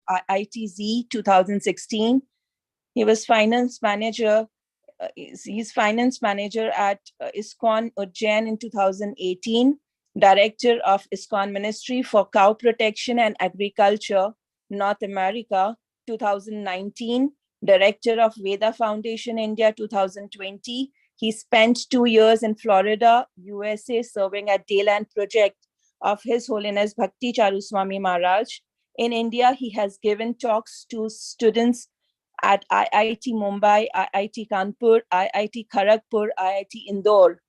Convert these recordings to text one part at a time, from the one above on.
IITZ 2016. He was finance manager. He's finance manager at ISKCON Ujjain in 2018, director of ISKCON Ministry for Cow Protection and Agriculture, North America, 2019, director of Veda Foundation India, 2020. He spent 2 years in Florida, USA, serving at Dayland Project of His Holiness Bhakti Charu Swami Maharaj. In India, he has given talks to students at IIT Mumbai, IIT Kanpur, IIT Kharagpur, IIT Indore,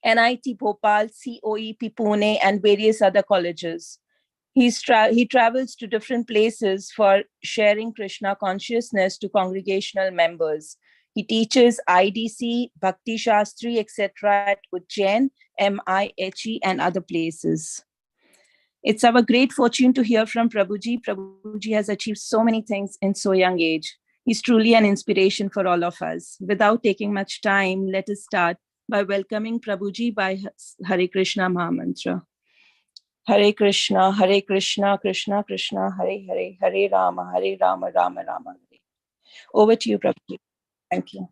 NIT Bhopal, COEP Pune, and various other colleges. He travels to different places for sharing Krishna consciousness to congregational members. He teaches IDC, Bhakti Shastri, etc. at Ujjain, MIHE, and other places. It's our great fortune to hear from Prabhuji. Prabhuji has achieved so many things in so young age. He's truly an inspiration for all of us. Without taking much time, let us start by welcoming Prabhuji by Hare Krishna Mahamantra. Hare Krishna, Krishna Krishna, Hare Hare, Hare Rama, Rama Rama. Hare. Over to you, Prabhuji. Thank you.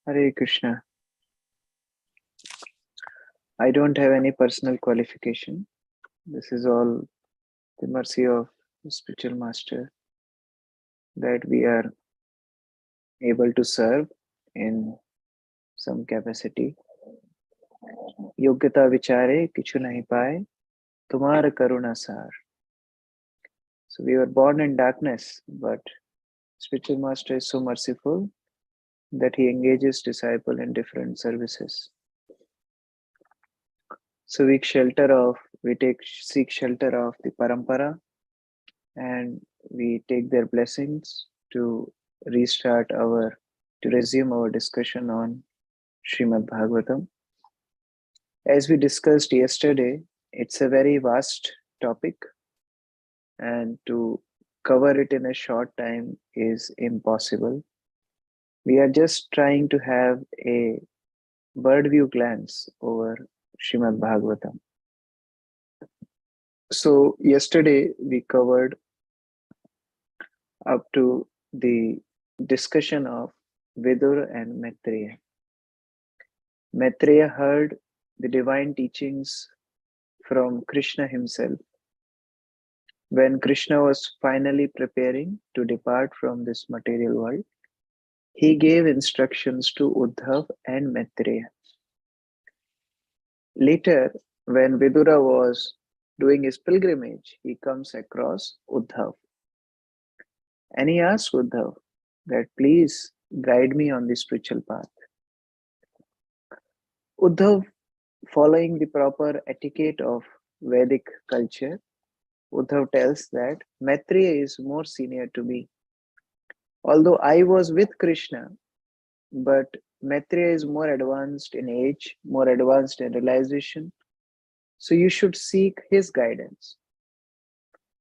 Hare Krishna. I don't have any personal qualification. This is all the mercy of the spiritual master that we are able to serve in some capacity. Yogyata vichare kichu nahi paye, tumhara karuna sar. So we were born in darkness, but spiritual master is so merciful that he engages disciple in different services. So we seek shelter of the parampara, and we take their blessings to resume our discussion on Srimad Bhagavatam. As we discussed yesterday, it's a very vast topic, and to cover it in a short time is impossible. We are just trying to have a bird view glance over Srimad Bhagavatam. So yesterday we covered up to the discussion of Vidur and Maitreya. Maitreya heard the divine teachings from Krishna himself when Krishna was finally preparing to depart from this material world. He gave instructions to Uddhav and Maitreya. Later, when Vidura was doing his pilgrimage, he comes across Uddhav. And he asks Uddhav that please guide me on the spiritual path. Uddhav, following the proper etiquette of Vedic culture, Uddhav tells that Maitreya is more senior to me. Although I was with Krishna, but Maitreya is more advanced in age, more advanced in realization. So you should seek his guidance.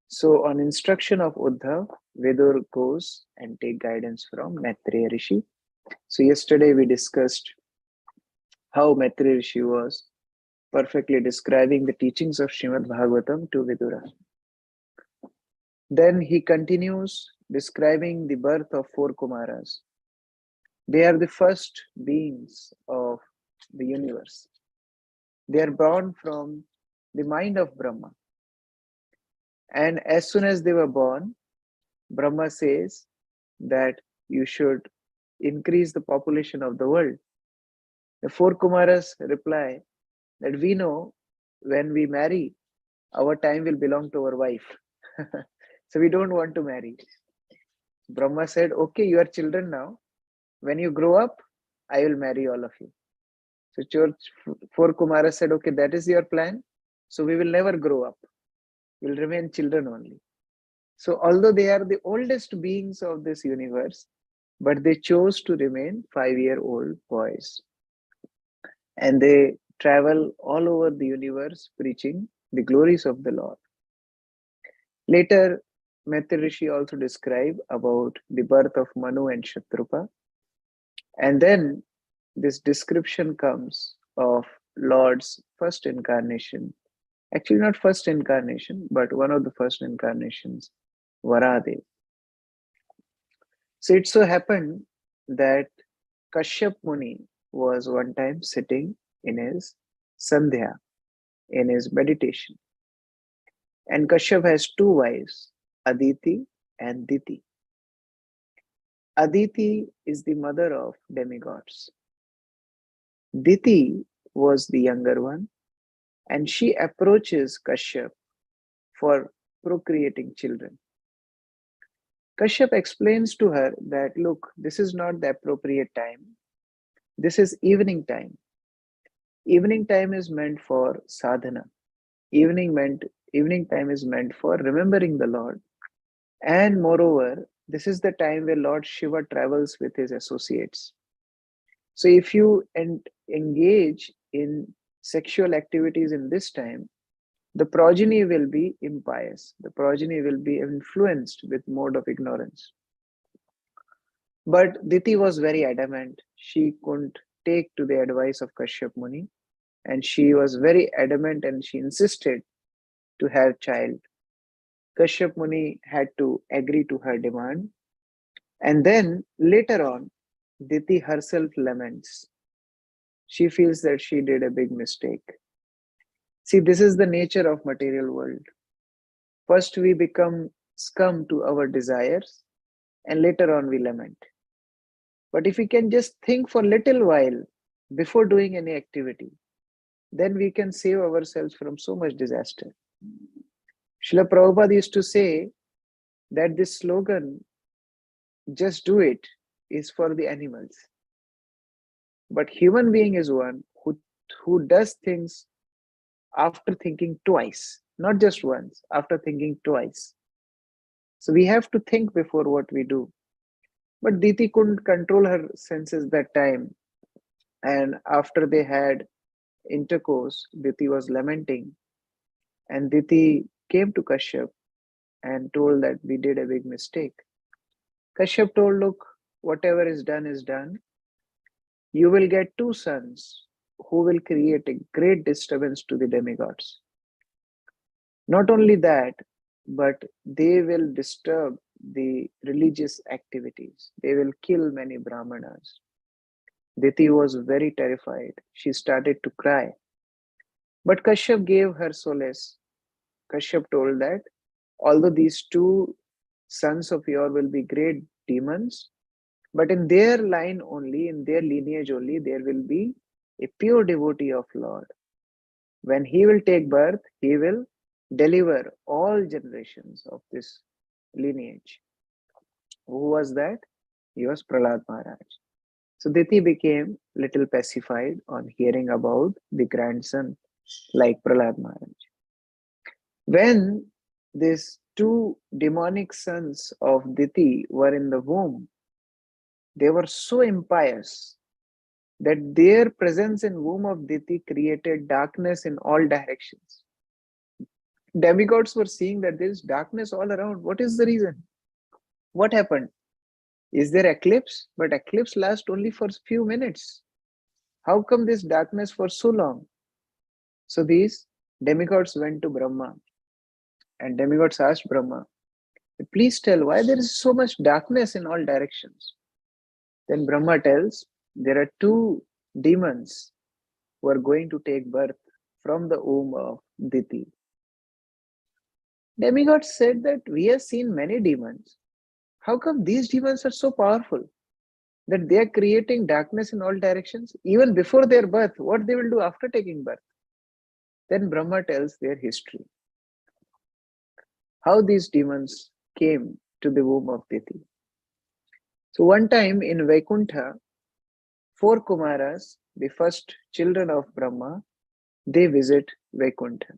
So on instruction of Uddhav, Vidur goes and take guidance from Maitreya Rishi. So yesterday we discussed how Maitreya Rishi was perfectly describing the teachings of Srimad Bhagavatam to Vidura. Then he continues describing the birth of 4 Kumaras. They are the first beings of the universe. They are born from the mind of Brahma. And as soon as they were born, Brahma says that you should increase the population of the world. The 4 Kumaras reply that we know when we marry, our time will belong to our wife. So we don't want to marry. Brahma said, okay, you are children now. When you grow up, I will marry all of you. So 4 Kumaras said, okay, that is your plan. So we will never grow up. We'll remain children only. So although they are the oldest beings of this universe, but they chose to remain 5-year-old boys. And they travel all over the universe preaching the glories of the Lord. Later, Maitreya Rishi also described about the birth of Manu and Shatrupa. And then this description comes of Lord's first incarnation Actually, not first incarnation, but one of the first incarnations, Varahadev. So it so happened that Kashyap Muni was one time sitting in his Sandhya, in his meditation. And Kashyap has two wives, Aditi and Diti. Aditi is the mother of demigods. Diti was the younger one, and she approaches Kashyap for procreating children. Kashyap explains to her that, look, this is not the appropriate time. This is evening time. Evening time is meant for sadhana. Evening time is meant for remembering the Lord. And moreover, this is the time where Lord Shiva travels with his associates. So if you engage in sexual activities in this time, the progeny will be impious. The progeny will be influenced with mode of ignorance. But Diti was very adamant. She couldn't take to the advice of Kashyap Muni, and she was very adamant and she insisted to have child. Kashyap Muni had to agree to her demand. And then later on, Diti herself laments. She feels that she did a big mistake. See, this is the nature of material world. First we become scum to our desires, and later on we lament. But if we can just think for a little while before doing any activity, then we can save ourselves from so much disaster. Srila Prabhupada used to say that this slogan, just do it, is for the animals. But human being is one who does things after thinking twice, not just once, after thinking twice. So we have to think before what we do. But Diti couldn't control her senses that time. And after they had intercourse, Diti was lamenting. And Diti came to Kashyap and told that we did a big mistake. Kashyap told, look, whatever is done is done. You will get two sons who will create a great disturbance to the demigods. Not only that, but they will disturb the religious activities. They will kill many Brahmanas. Diti was very terrified. She started to cry. But Kashyap gave her solace. Kashyap told that although these two sons of yours will be great demons, but in their line only, in their lineage only, there will be a pure devotee of Lord. When he will take birth, he will deliver all generations of this lineage. Who was that? He was Prahlad Maharaj. So Diti became little pacified on hearing about the grandson like Prahlad Maharaj. When these two demonic sons of Diti were in the womb, they were so impious that their presence in womb of Diti created darkness in all directions. Demigods were seeing that there is darkness all around. What is the reason? What happened? Is there eclipse? But eclipse lasts only for few minutes. How come this darkness for so long? So these demigods went to Brahma, and demigods asked Brahma, please tell why there is so much darkness in all directions. Then Brahma tells, there are two demons who are going to take birth from the womb of Diti. Demigods said that we have seen many demons. How come these demons are so powerful that they are creating darkness in all directions even before their birth? What they will do after taking birth? Then Brahma tells their history. How these demons came to the womb of Diti. So one time in Vaikuntha, four Kumaras, the first children of Brahma, they visit Vaikuntha.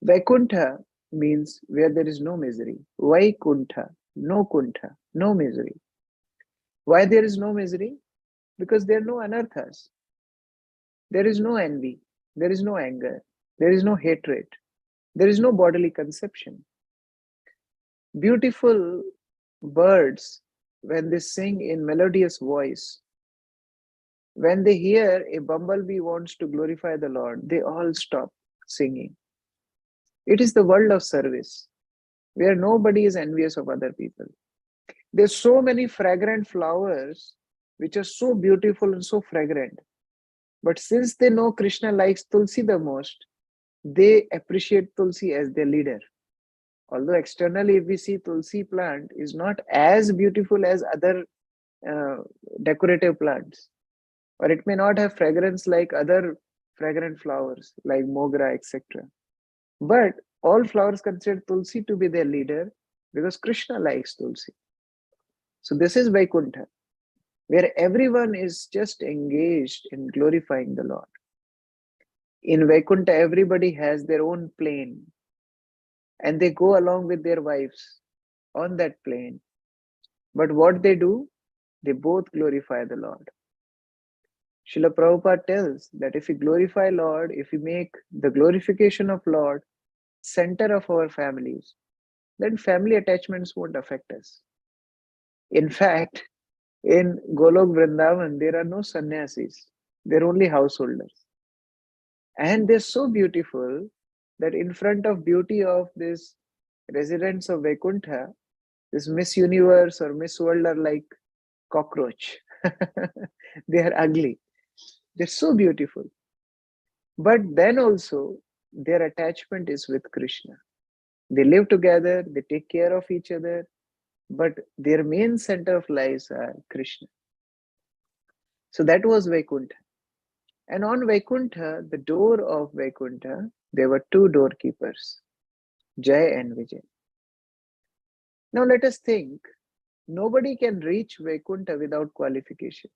Vaikuntha means where there is no misery. Vaikuntha, no kuntha, no misery. Why there is no misery? Because there are no anarthas. There is no envy. There is no anger. There is no hatred. There is no bodily conception. Beautiful birds, when they sing in melodious voice, when they hear a bumblebee wants to glorify the Lord, they all stop singing. It is the world of service where nobody is envious of other people. There's so many fragrant flowers which are so beautiful and so fragrant. But since they know Krishna likes Tulsi the most, they appreciate Tulsi as their leader. Although externally, if we see Tulsi plant is not as beautiful as other uh, decorative plants, or it may not have fragrance like other fragrant flowers like mogra, etc. But all flowers consider Tulsi to be their leader because Krishna likes Tulsi. So this is Vaikuntha, where everyone is just engaged in glorifying the Lord. In Vaikuntha, everybody has their own plane and they go along with their wives on that plane. But what they do, they both glorify the Lord. Srila Prabhupada tells that if we glorify Lord, if we make the glorification of Lord center of our families, then family attachments won't affect us. In fact, in Golok Vrindavan, there are no sannyasis. They're only householders. And they're so beautiful that in front of beauty of this residents of Vaikuntha, this Miss Universe or Miss World are like cockroach. They are ugly. They're so beautiful. But then also, their attachment is with Krishna. They live together, they take care of each other, but their main center of lives are Krishna. So that was Vaikuntha. And on Vaikuntha, the door of Vaikuntha, there were two doorkeepers, Jai and Vijay. Now let us think, nobody can reach Vaikuntha without qualification.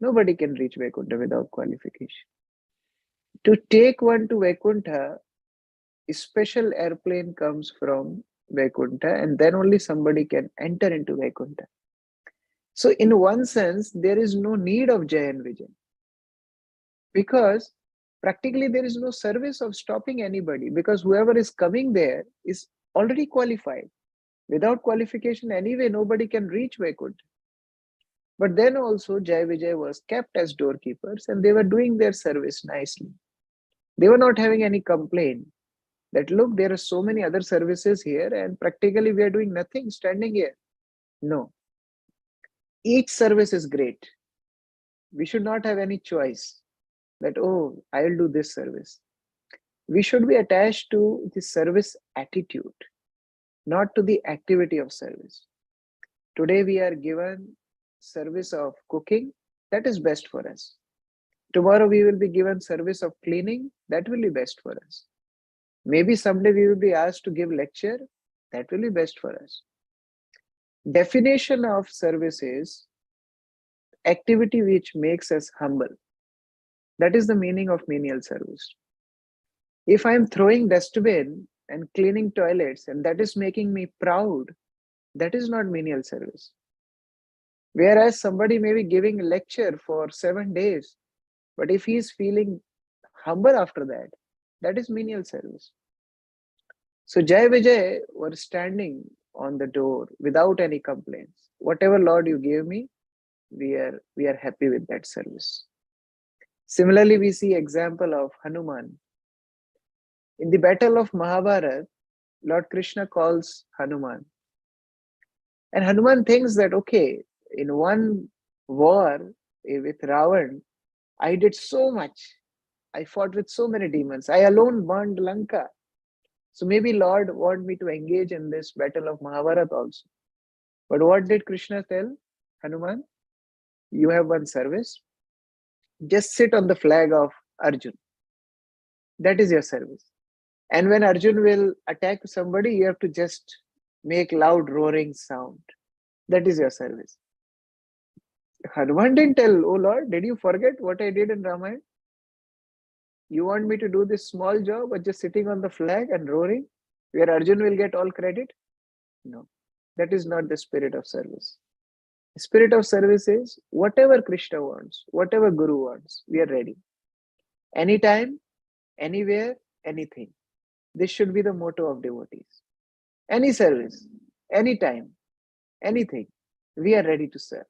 Nobody can reach Vaikuntha without qualification. To take one to Vaikuntha, a special airplane comes from Vaikuntha and then only somebody can enter into Vaikuntha. So in one sense, there is no need of Jai and Vijay because practically there is no service of stopping anybody because whoever is coming there is already qualified. Without qualification, anyway, nobody can reach Vaikuntha. But then also Jai Vijay was kept as doorkeepers and they were doing their service nicely. They were not having any complaint that, look, there are so many other services here and practically we are doing nothing standing here. No. Each service is great. We should not have any choice that, oh, I'll do this service. We should be attached to the service attitude, not to the activity of service. Today we are given service of cooking, that is best for us. Tomorrow we will be given service of cleaning, that will be best for us. Maybe someday we will be asked to give lecture, that will be best for us. Definition of service is activity which makes us humble. That is the meaning of menial service. If I am throwing dustbin and cleaning toilets and that is making me proud, that is not menial service. Whereas somebody may be giving a lecture for 7 days, but if he is feeling humble after that, that is menial service. So Jai Vijay were standing on the door without any complaints. Whatever Lord you gave me, we are happy with that service. Similarly, we see example of Hanuman. In the battle of Mahabharata, Lord Krishna calls Hanuman. And Hanuman thinks that, okay, in one war with Ravan, I did so much. I fought with so many demons. I alone burned Lanka. So maybe Lord want me to engage in this battle of Mahabharata also. But what did Krishna tell Hanuman? You have one service. Just sit on the flag of Arjun. That is your service. And when Arjun will attack somebody, you have to just make loud roaring sound. That is your service. Hanuman didn't tell, oh Lord, did you forget what I did in Ramayana? You want me to do this small job of just sitting on the flag and roaring, where Arjun will get all credit? No, that is not the spirit of service. The spirit of service is whatever Krishna wants, whatever Guru wants, we are ready. Anytime, anywhere, anything. This should be the motto of devotees. Any service, anytime, anything, we are ready to serve.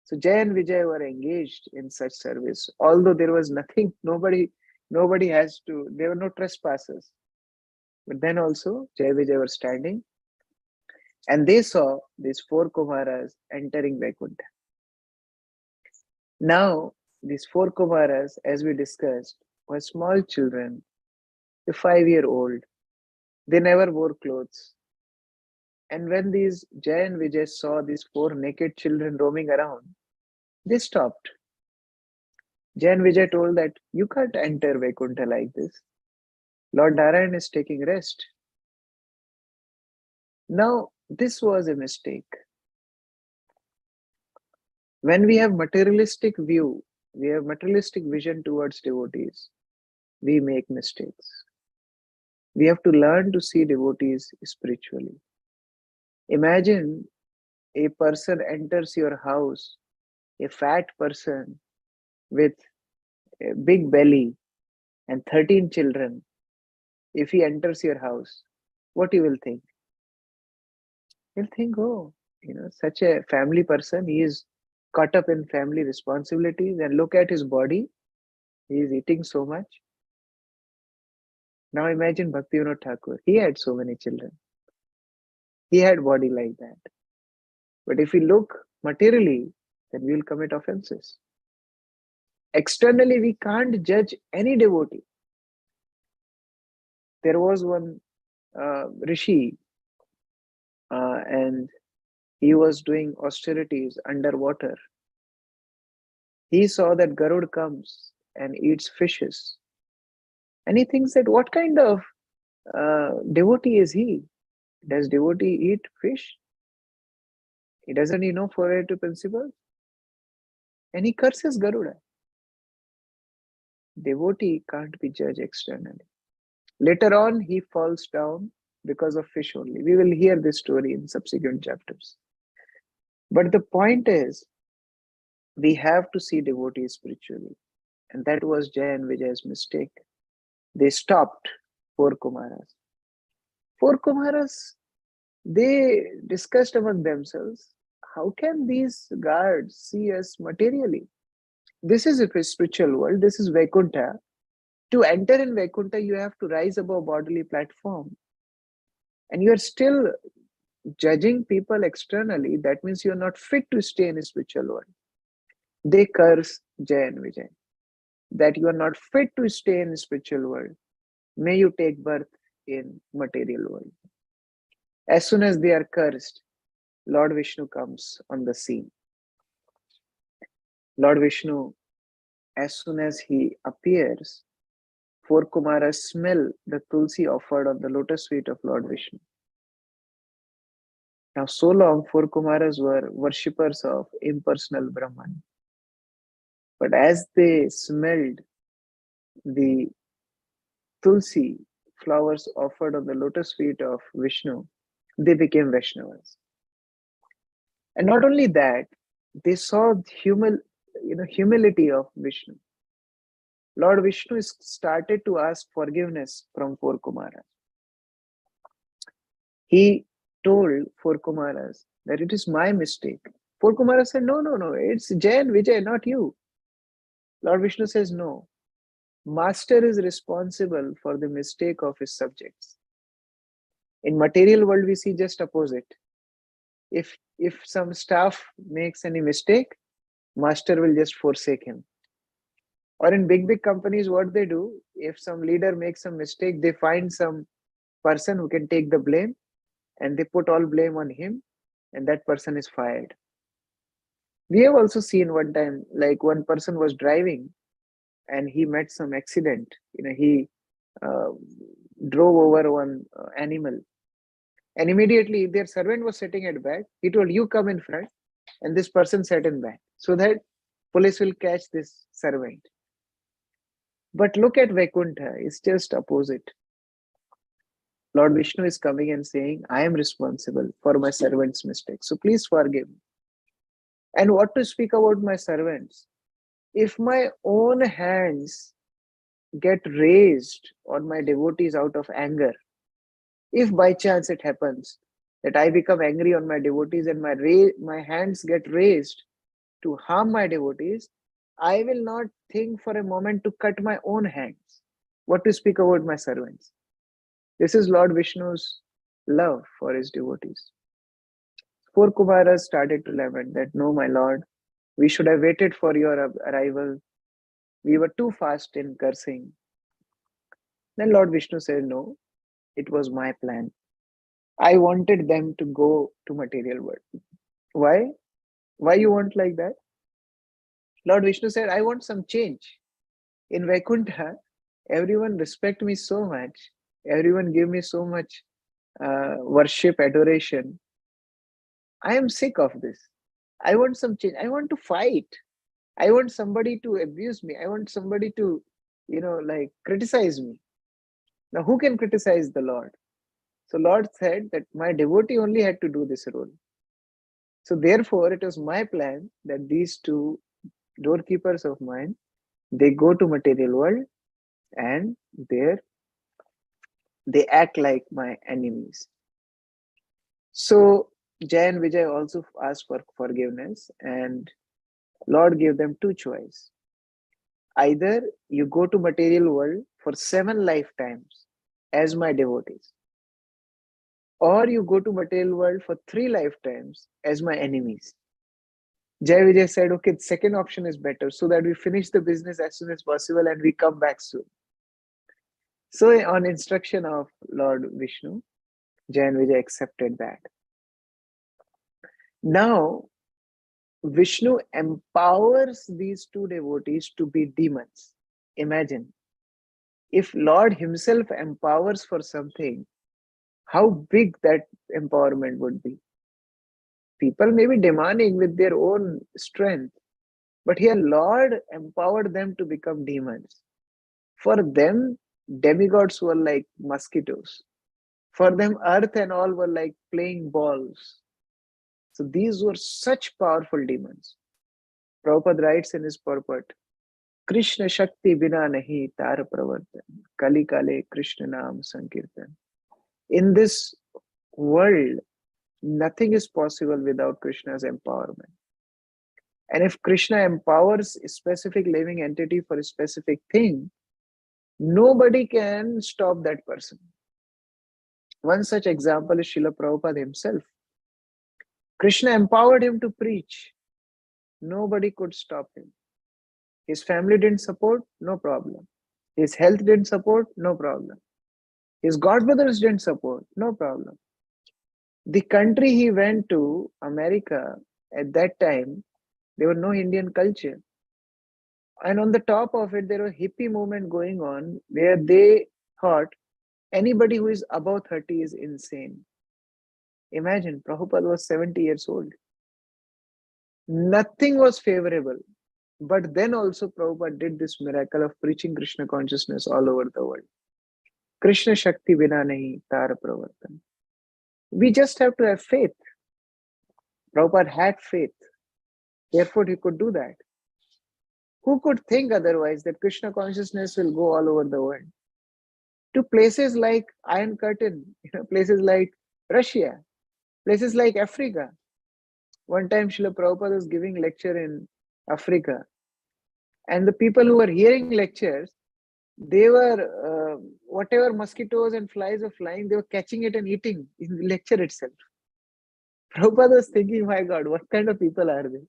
So Jay and Vijay were engaged in such service, although there was nothing, nobody has to, there were no trespassers. But then also Jai Vijay were standing, and they saw these four Kumaras entering Vaikuntha. Now, these four Kumaras, as we discussed, were small children, a 5-year-old. They never wore clothes. And when these Jai and Vijay saw these four naked children roaming around, they stopped. Jai and Vijay told that you can't enter Vaikuntha like this. Lord Narayan is taking rest. Now, this was a mistake. When we have materialistic view, we have materialistic vision towards devotees, we make mistakes. We have to learn to see devotees spiritually. Imagine a person enters your house, a fat person with a big belly and 13 children. If he enters your house, what you will think? You'll think, oh, such a family person, he is caught up in family responsibilities, and look at his body, he is eating so much. Now imagine Bhaktivinoda Thakur, he had so many children. He had body like that. But if we look materially, then we will commit offenses. Externally, we can't judge any devotee. There was one rishi, and he was doing austerities underwater. He saw that Garud comes and eats fishes. And he thinks that what kind of devotee is he? Does devotee eat fish? He doesn't know 482 principles? And he curses Garuda. Devotee can't be judged externally. Later on, he falls down because of fish only. We will hear this story in subsequent chapters. But the point is, we have to see devotees spiritually. And that was Jai and Vijay's mistake. They stopped four Kumaras. Four Kumaras, they discussed among themselves, how can these guards see us materially? This is a spiritual world. This is Vaikuntha. To enter in Vaikuntha, you have to rise above bodily platform. And you are still judging people externally. That means you are not fit to stay in a spiritual world. They curse Jai and Vijay, that you are not fit to stay in the spiritual world. May you take birth in material world. As soon as they are cursed, Lord Vishnu comes on the scene. Lord Vishnu, as soon as he appears, four Kumaras smell the tulsi offered on the lotus feet of Lord Vishnu. Now, so long, four Kumaras were worshippers of impersonal Brahman. But as they smelled the tulsi flowers offered on the lotus feet of Vishnu, they became Vaishnavas. And not only that, they saw humility of Vishnu. Lord Vishnu started to ask forgiveness from four Kumaras. He told four Kumaras that it is my mistake. Four Kumaras said, no, it's Jai and Vijay, not you. Lord Vishnu says, no. Master is responsible for the mistake of his subjects. In material world, we see just opposite. If some staff makes any mistake, master will just forsake him. Or in big companies, what they do, if some leader makes some mistake, they find some person who can take the blame, and they put all blame on him, and that person is fired. We have also seen one time, like one person was driving and he met some accident. He drove over one animal, and immediately their servant was sitting at back. He told, you come in front, and this person sat in back, so that police will catch this servant. But look at Vaikuntha, it's just opposite. Lord Vishnu is coming and saying, I am responsible for my servant's mistake, so please forgive me. And what to speak about my servants? If my own hands get raised on my devotees out of anger, if by chance it happens that I become angry on my devotees and my hands get raised to harm my devotees, I will not think for a moment to cut my own hands. What to speak about my servants? This is Lord Vishnu's love for his devotees. Four Kumaras started to lament that, no, my lord, we should have waited for your arrival. We were too fast in cursing. Then Lord Vishnu said, no, it was my plan. I wanted them to go to material world. Why? Why you want like that? Lord Vishnu said, I want some change. In Vaikuntha, everyone respect me so much. Everyone give me so much worship, adoration. I am sick of this. I want some change. I want to fight. I want somebody to abuse me. I want somebody to, like criticize me. Now, who can criticize the Lord? So Lord said that my devotee only had to do this role. So therefore, it was my plan that these two doorkeepers of mine, they go to material world and there they act like my enemies. So Jay and Vijay also asked for forgiveness, and Lord gave them two choices. Either you go to material world for 7 lifetimes as my devotees, or you go to material world for 3 lifetimes as my enemies. Jay Vijay said, okay, the second option is better, so that we finish the business as soon as possible and we come back soon. So on instruction of Lord Vishnu, Jay and Vijay accepted that. Now, Vishnu empowers these two devotees to be demons. Imagine, if Lord himself empowers for something, how big that empowerment would be. People may be demanding with their own strength, but here Lord empowered them to become demons. For them, demigods were like mosquitoes. For them, earth and all were like playing balls. So these were such powerful demons. Prabhupada writes in his purport, Krishna Shakti bina nahi tar pravartan, Kali Kale Krishna Naam Sankirtan. In this world, nothing is possible without Krishna's empowerment. And if Krishna empowers a specific living entity for a specific thing, nobody can stop that person. One such example is Srila Prabhupada himself. Krishna empowered him to preach. Nobody could stop him. His family didn't support, no problem. His health didn't support, no problem. His godbrothers didn't support, no problem. The country he went to, America, at that time, there was no Indian culture. And on the top of it, there was a hippie movement going on where they thought anybody who is above 30 is insane. Imagine, Prabhupada was 70 years old. Nothing was favorable. But then also Prabhupada did this miracle of preaching Krishna consciousness all over the world. Krishna Shakti bina nahi tar pravartan. We just have to have faith. Prabhupada had faith. Therefore, he could do that. Who could think otherwise that Krishna consciousness will go all over the world? To places like Iron Curtain, places like Russia, places like Africa. One time Srila Prabhupada was giving lecture in Africa. And the people who were hearing lectures, they were, whatever mosquitoes and flies were flying, they were catching it and eating in the lecture itself. Prabhupada was thinking, my God, what kind of people are they?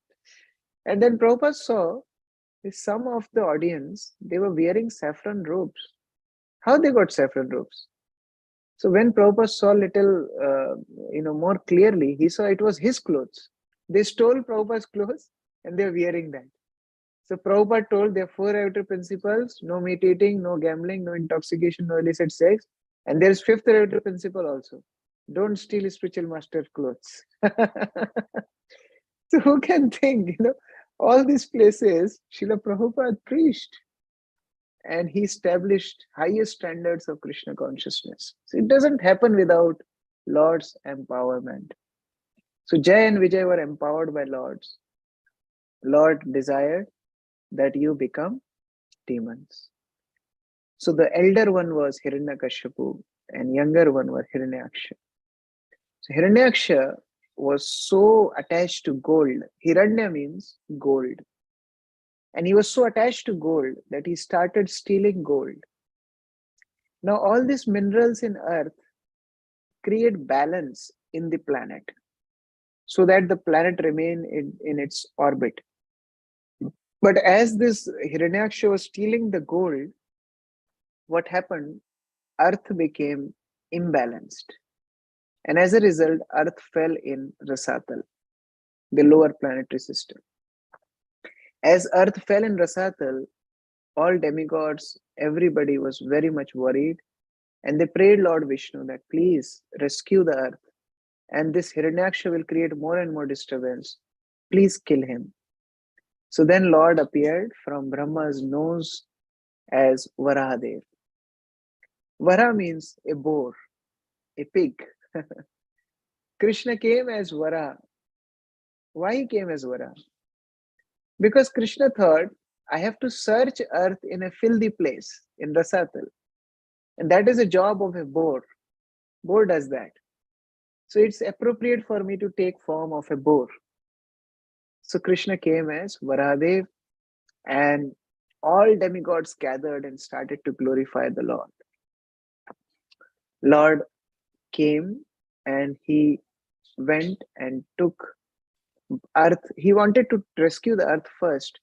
And then Prabhupada saw some of the audience, they were wearing saffron robes. How they got saffron robes? So when Prabhupada saw little, more clearly, he saw it was his clothes. They stole Prabhupada's clothes and they were wearing that. So Prabhupada told there are 4 elevator principles: no meat eating, no gambling, no intoxication, no illicit sex. And there's 5th elevator principle also: don't steal spiritual master's clothes. So who can think, all these places, Srila Prabhupada preached. And he established highest standards of Krishna consciousness. So it doesn't happen without Lord's empowerment. So Jay and Vijay were empowered by Lords. Lord desired that you become demons. So the elder one was Hiranyakashipu and younger one was Hiranyaksha. So Hiranyaksha was so attached to gold. Hiranya means gold. And he was so attached to gold that he started stealing gold. Now, all these minerals in earth create balance in the planet so that the planet remain in its orbit. But as this Hiranyaksha was stealing the gold, what happened? Earth became imbalanced. And as a result, Earth fell in Rasatal, the lower planetary system. As Earth fell in Rasatal, all demigods, everybody was very much worried, and they prayed Lord Vishnu that please rescue the earth, and this Hiranyaksha will create more and more disturbance. Please kill him. So then Lord appeared from Brahma's nose as Varahadev. Vara means a boar, a pig. Krishna came as Vara. Why he came as Vara? Because Krishna thought, I have to search earth in a filthy place, in Rasatal. And that is a job of a boar. Boar does that. So it's appropriate for me to take form of a boar. So Krishna came as Varahadev, and all demigods gathered and started to glorify the Lord. Lord came and he went and took earth. He wanted to rescue the earth first,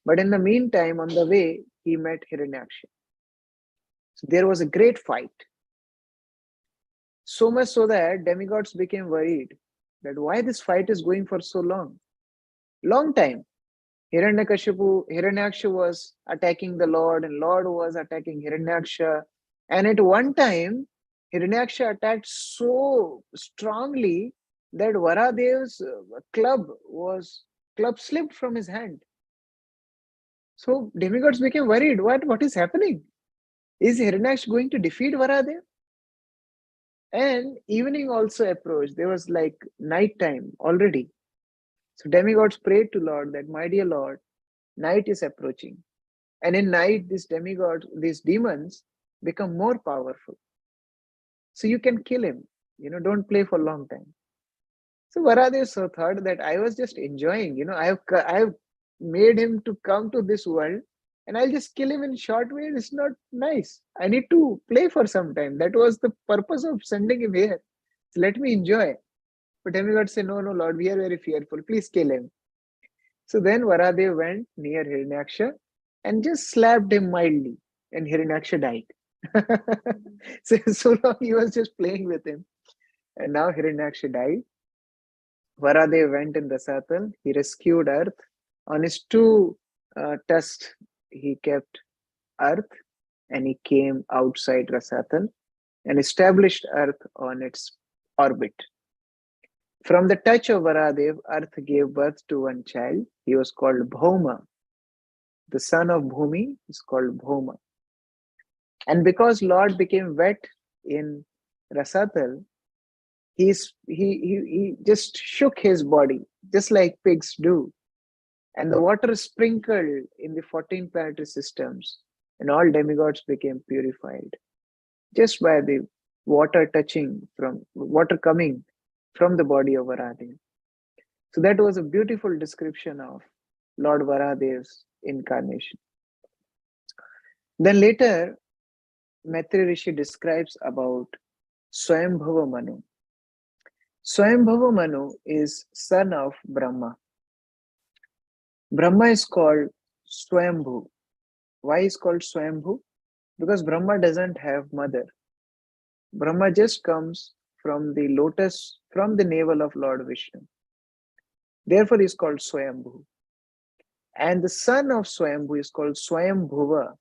but in the meantime, on the way, he met Hiranyaksha. So there was a great fight. So much so that demigods became worried that why this fight is going for so long. Long time. Hiranyaksha was attacking the Lord, and Lord was attacking Hiranyaksha. And at one time, Hiranyaksha attacked so strongly that Varadev's club slipped from his hand. So demigods became worried. What is happening? Is Hiranyaksha going to defeat Varadev? And evening also approached. There was like night time already. So demigods prayed to Lord that, my dear Lord, night is approaching. And in night, these demigods, these demons become more powerful. So you can kill him. Don't play for a long time. So Varadev so thought that I was just enjoying. I've made him to come to this world, and I'll just kill him in short way. It's not nice. I need to play for some time. That was the purpose of sending him here. So let me enjoy. But demigod said, no, Lord, we are very fearful. Please kill him. So then Varadev went near Hiranyaksha and just slapped him mildly, and Hiranyaksha died. So long he was just playing with him. And now Hiranyaksha died. Varadev went in the Rasatal. He rescued earth. On his two tusks, he kept earth, and he came outside Rasatal and established earth on its orbit. From the touch of Varadev, earth gave birth to one child. He was called Bhoma. The son of Bhumi is called Bhoma. And because Lord became wet in Rasatal, he just shook his body, just like pigs do. And the water sprinkled in the 14 planetary systems, and all demigods became purified just by the water coming from the body of Varadev. So that was a beautiful description of Lord Varadev's incarnation. Then later, Maitri Rishi describes about Swayambhava Manu. Swayambhava Manu is son of Brahma. Brahma is called Swayambhu. Why is called Swayambhu? Because Brahma doesn't have mother. Brahma just comes from the lotus, from the navel of Lord Vishnu. Therefore, he is called Swayambhu. And the son of Swayambhu is called Swayambhuva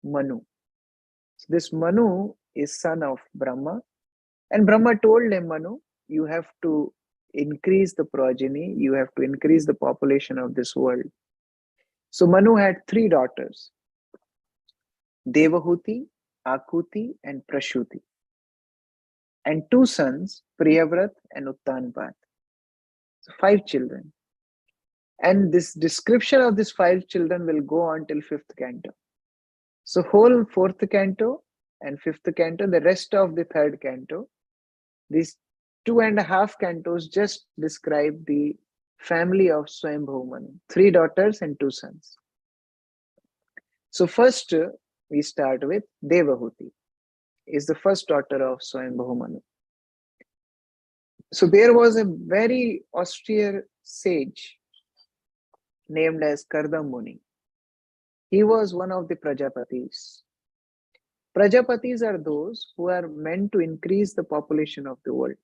Manu. So this Manu is son of Brahma. And Brahma told him, Manu, you have to increase the progeny, you have to increase the population of this world. So Manu had 3 daughters, Devahuti, Akuti, and Prashuti, and 2 sons, Priyavrat and Uttanpat. So 5 children. And this description of these 5 children will go on till 5th canto. So whole 4th canto and 5th canto, the rest of the 3rd canto, these 2.5 cantos just describe the family of Swayambhu Manu, 3 daughters and 2 sons. So first we start with Devahuti. is the first daughter of Swayambhu Manu. So there was a very austere sage named as Kardam Muni. He was one of the Prajapatis. Prajapatis are those who are meant to increase the population of the world.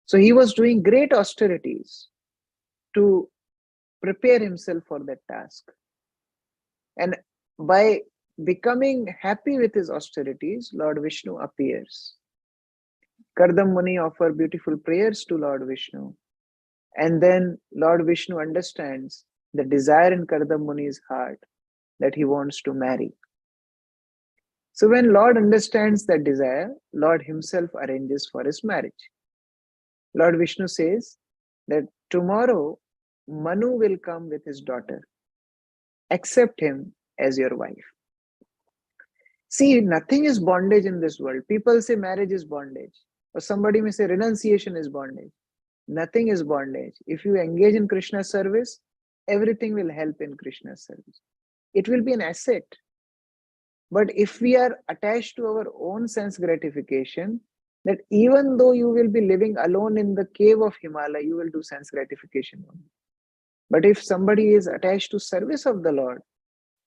So he was doing great austerities to prepare himself for that task. And by becoming happy with his austerities, Lord Vishnu appears. Kardam Muni offers beautiful prayers to Lord Vishnu. And then Lord Vishnu understands the desire in Kardam Muni's heart that he wants to marry. So when Lord understands that desire, Lord himself arranges for his marriage. Lord Vishnu says that tomorrow Manu will come with his daughter. Accept him as your wife. See, nothing is bondage in this world. People say marriage is bondage, or somebody may say renunciation is bondage. Nothing is bondage. If you engage in Krishna's service, everything will help in Krishna's service. It will be an asset. But if we are attached to our own sense gratification, that even though you will be living alone in the cave of Himalaya, you will do sense gratification only. But if somebody is attached to service of the Lord,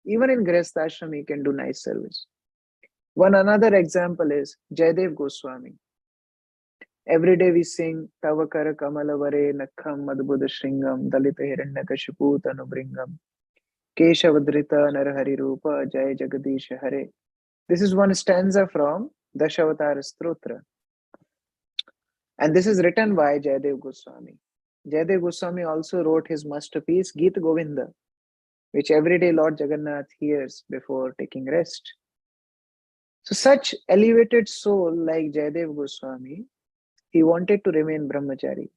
even in Grihastha Ashram, he can do nice service. One another example is Jayadev Goswami. Every day we sing Tavakara Kamala Vare Nakham Madhubuddha Shringam Dalita Hiranyakashipu Tanubringam Keshavadrita Narahari Rupa Jai Jagadish Hare. This is one stanza from Dashavatara Stotra. And this is written by Jayadev Goswami. Jayadev Goswami also wrote his masterpiece Geet Govinda, which every day Lord Jagannath hears before taking rest. So such elevated soul like Jayadev Goswami, he wanted to remain brahmachari.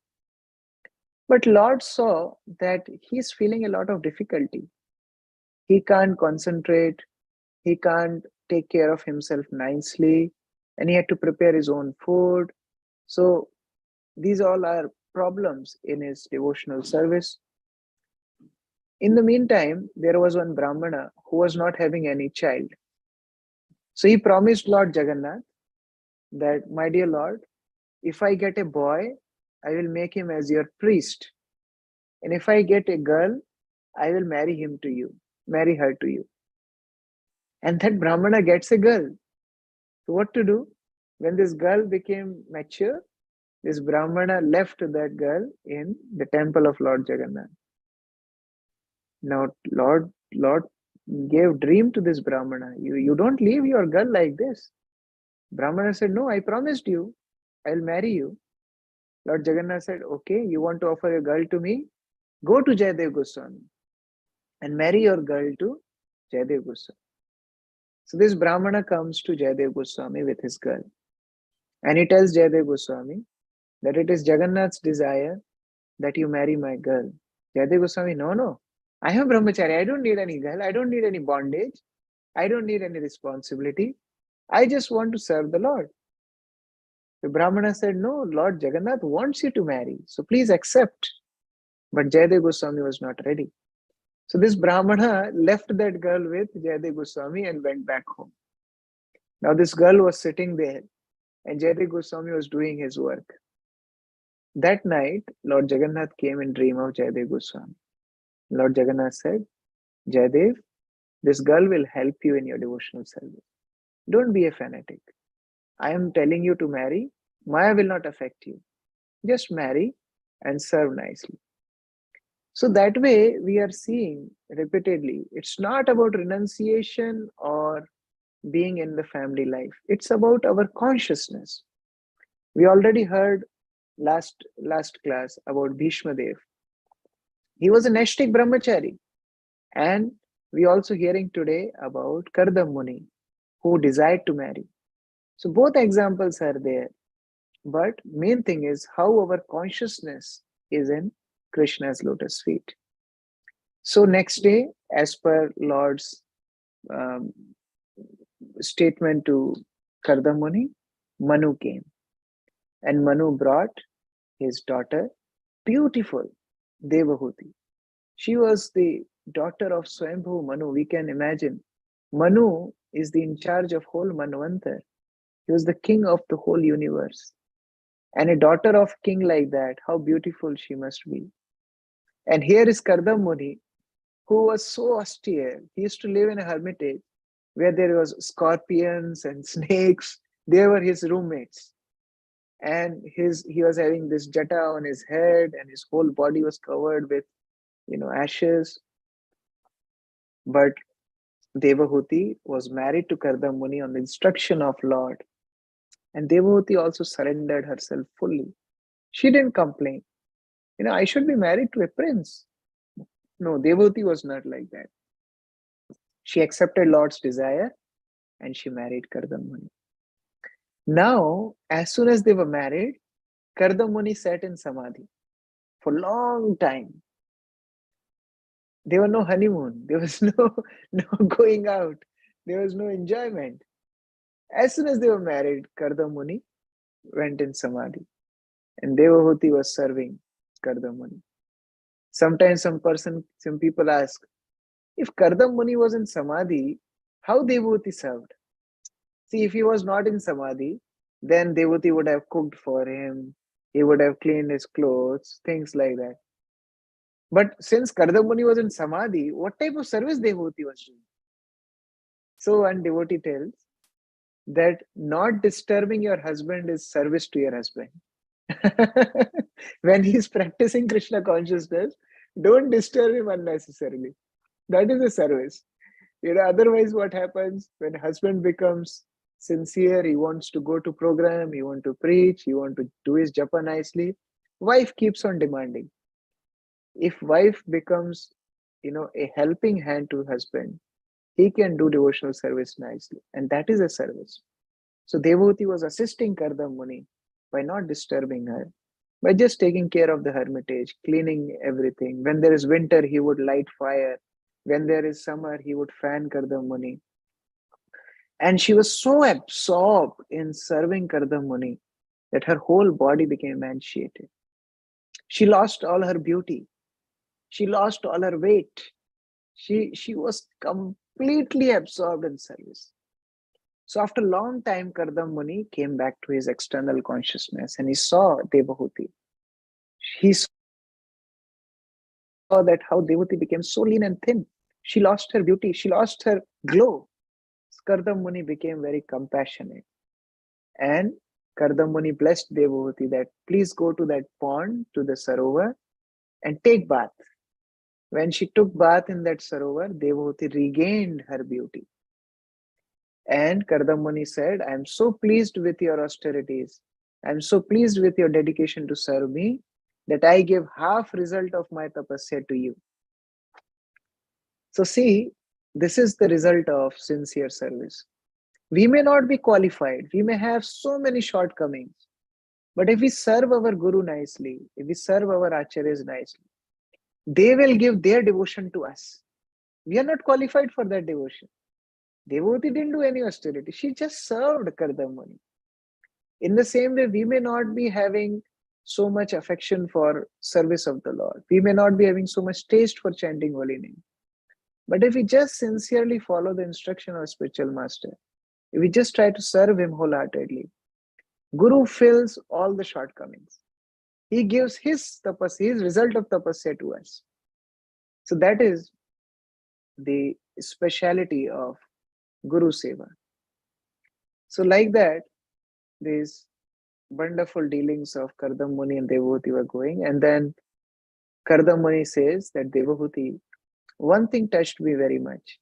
But Lord saw that he's feeling a lot of difficulty. He can't concentrate, he can't take care of himself nicely, and he had to prepare his own food. So these all are problems in his devotional service. In the meantime, there was one Brahmana who was not having any child. So he promised Lord Jagannath that, my dear Lord, if I get a boy, I will make him as your priest. And if I get a girl, I will marry her to you. And that Brahmana gets a girl. So what to do? When this girl became mature, this Brahmana left that girl in the temple of Lord Jagannath. Now, Lord gave dream to this Brahmana. You don't leave your girl like this. Brahmana said, no, I promised you, I'll marry you. Lord Jagannath said, okay, you want to offer a girl to me? Go to Jayadev Goswami and marry your girl to Jayadev Goswami. So this Brahmana comes to Jayadev Goswami with his girl. And he tells Jayadev Goswami that it is Jagannath's desire that you marry my girl. Jayadev Goswami, no, I am brahmachari. I don't need any girl. I don't need any bondage. I don't need any responsibility. I just want to serve the Lord. The Brahmana said, no, Lord Jagannath wants you to marry. So please accept. But Jayadev Goswami was not ready. So this Brahmana left that girl with Jayadev Goswami and went back home. Now this girl was sitting there and Jayadev Goswami was doing his work. That night, Lord Jagannath came in dream of Jayadev Goswami. Lord Jagannath said, Jayadev, this girl will help you in your devotional service. Don't be a fanatic. I am telling you to marry. Maya will not affect you. Just marry and serve nicely. So that way we are seeing repeatedly, it's not about renunciation or being in the family life. It's about our consciousness. We already heard last class about Bhishma Dev. He was a Naishtik brahmachari. And we also hearing today about Kardam Muni, who desired to marry. So both examples are there. But main thing is how our consciousness is in Krishna's lotus feet. So next day, as per Lord's statement to Kardam Muni, Manu came. And Manu brought his daughter, beautiful Devahuti. She was the daughter of Swayambhu Manu. We can imagine. Manu is the in charge of whole Manvantar. He was the king of the whole universe. And a daughter of king like that, how beautiful she must be. And here is Kardam Muni, who was so austere. He used to live in a hermitage where there was scorpions and snakes. They were his roommates. And he was having this jata on his head, and his whole body was covered with ashes. But Devahuti was married to Kardam Muni on the instruction of Lord. And Devahuti also surrendered herself fully. She didn't complain. I should be married to a prince. No, Devahuti was not like that. She accepted Lord's desire and she married Kardam Muni. Now, as soon as they were married, Kardam Muni sat in Samadhi for a long time. There was no honeymoon. There was no going out. There was no enjoyment. As soon as they were married, Kardam Muni went in Samadhi. And Devahuti was serving Kardam Muni. Sometimes some people ask, if Kardam Muni was in Samadhi, how Devahuti served? See, if he was not in Samadhi, then Devahuti would have cooked for him, he would have cleaned his clothes, things like that. But since Kardam Muni was in Samadhi, what type of service Devahuti was doing? So one devotee tells that not disturbing your husband is service to your husband. When he's practicing Krishna consciousness, don't disturb him unnecessarily. That is a service. Otherwise, what happens when husband becomes sincere, he wants to go to program, he wants to preach, he wants to do his japa nicely. Wife keeps on demanding. If wife becomes, a helping hand to husband, he can do devotional service nicely. And that is a service. So Devahuti was assisting Kardam Muni by not disturbing her, by just taking care of the hermitage, cleaning everything. When there is winter, he would light fire. When there is summer, he would fan Kardam Muni. And she was so absorbed in serving Kardam Muni that her whole body became emaciated. She lost all her beauty. She lost all her weight. She was completely absorbed in service. So after a long time, Kardam Muni came back to his external consciousness and he saw Devahuti. He saw that how Devahuti became so lean and thin. She lost her beauty. She lost her glow. Kardam Muni became very compassionate. And Kardam Muni blessed Devahuti that please go to that pond, to the Sarovar, and take bath. When she took bath in that Sarovar, Devahuti regained her beauty. And Kardam Muni said, I am so pleased with your austerities. I am so pleased with your dedication to serve me that I give half result of my tapasya to you. So see, this is the result of sincere service. We may not be qualified. We may have so many shortcomings. But if we serve our Guru nicely, if we serve our Acharyas nicely, they will give their devotion to us. We are not qualified for that devotion. Devahuti didn't do any austerity. She just served Kardam Muni. In the same way, we may not be having so much affection for service of the Lord. We may not be having so much taste for chanting holy name. But if we just sincerely follow the instruction of spiritual master, if we just try to serve him wholeheartedly, Guru fills all the shortcomings. He gives his tapasya, his result of tapasya to us. So that is the speciality of Guru Seva. So like that, these wonderful dealings of Kardam Muni and Devahuti were going. And then Kardam Muni says that Devahuti, one thing touched me very much,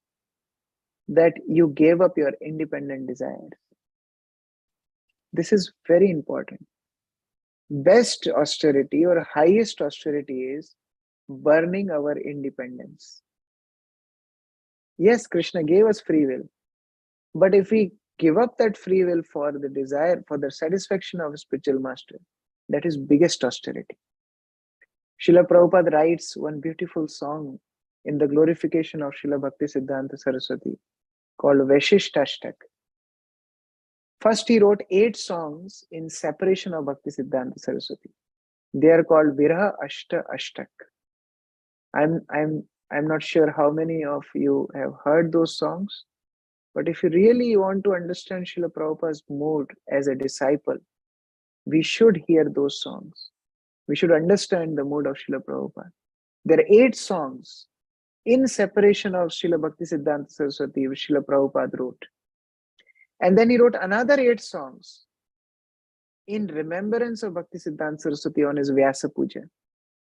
that you gave up your independent desires. This is very important. Best austerity or highest austerity is burning our independence. Yes, Krishna gave us free will. But if we give up that free will for the desire, for the satisfaction of a spiritual master, that is biggest austerity. Srila Prabhupada writes one beautiful song in the glorification of Srila Bhakti Siddhanta Saraswati called Vaishishtashtak. First, he wrote 8 songs in separation of Bhakti Siddhanta Saraswati. They are called Viraha Ashta Ashtak. I'm not sure how many of you have heard those songs. But if you really want to understand Srila Prabhupada's mood as a disciple, we should hear those songs. We should understand the mood of Srila Prabhupada. There are 8 songs in separation of Srila Bhakti Siddhanta Saraswati, which Srila Prabhupada wrote. And then he wrote another 8 songs in remembrance of Bhakti Siddhanta Saraswati on his Vyasa Puja.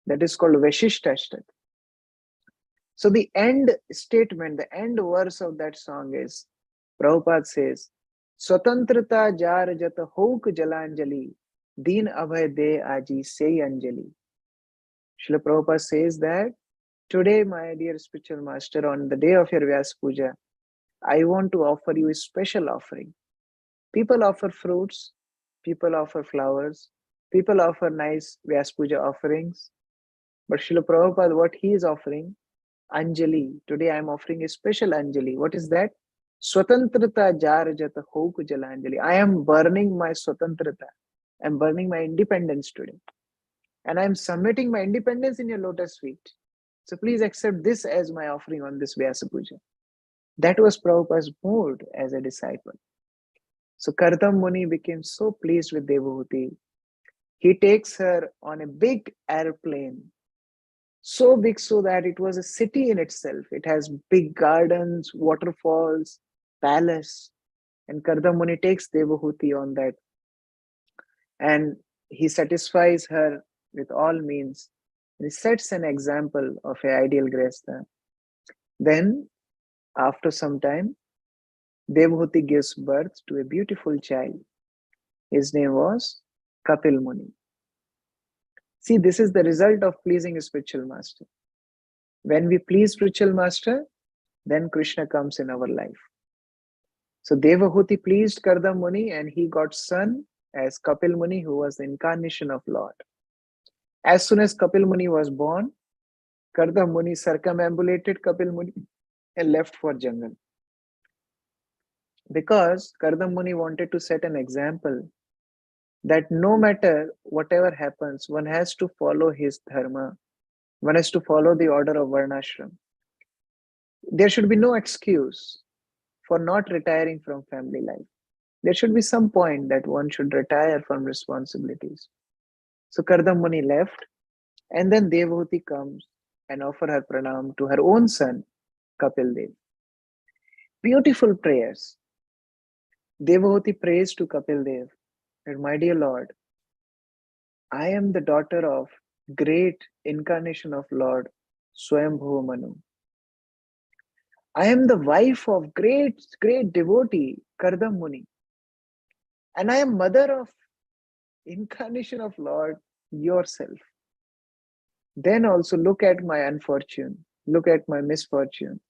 That is called Vashishtashtak. So the end statement, the end verse of that song is, Prabhupada says, Swatantrata jar jata houk jalanjali, Deen abhay de aji say anjali. Srila Prabhupada says that, today, my dear spiritual master, on the day of your Vyasa Puja, I want to offer you a special offering. People offer fruits, people offer flowers, people offer nice Vyasa Puja offerings. But Srila Prabhupada, what he is offering, Anjali. Today I am offering a special Anjali. What is that? Swatantrata jar jata houk jalanjali. I am burning my Swatantrata. I am burning my independence today. And I am submitting my independence in your lotus feet. So please accept this as my offering on this Vyasa Puja. That was Prabhupada's mood as a disciple. So Kardam Muni became so pleased with Devahuti. He takes her on a big airplane, so big so that it was a city in itself. It has big gardens, waterfalls, palace. And Kardam Muni takes Devahuti on that. And he satisfies her with all means. He sets an example of an ideal grihastha. Then, after some time, Devahuti gives birth to a beautiful child. His name was Kapil Muni. See, this is the result of pleasing a spiritual master. When we please spiritual master, then Krishna comes in our life. So Devahuti pleased Kardam Muni and he got son as Kapil Muni, who was the incarnation of Lord. As soon as Kapil Muni was born, Kardam Muni circumambulated Kapil Muni and left for jungle. Because Kardam Muni wanted to set an example that no matter whatever happens, one has to follow his dharma. One has to follow the order of Varnashram. There should be no excuse for not retiring from family life. There should be some point that one should retire from responsibilities. So Kardam Muni left, and then Devahuti comes and offer her pranam to her own son, Kapil Dev. Beautiful prayers. Devahuti prays to Kapil Dev that, my dear Lord, I am the daughter of great incarnation of Lord Swayambhuva Manu. I am the wife of great devotee Kardam Muni. And I am mother of incarnation of Lord yourself. Then also look at my unfortune, look at my misfortune,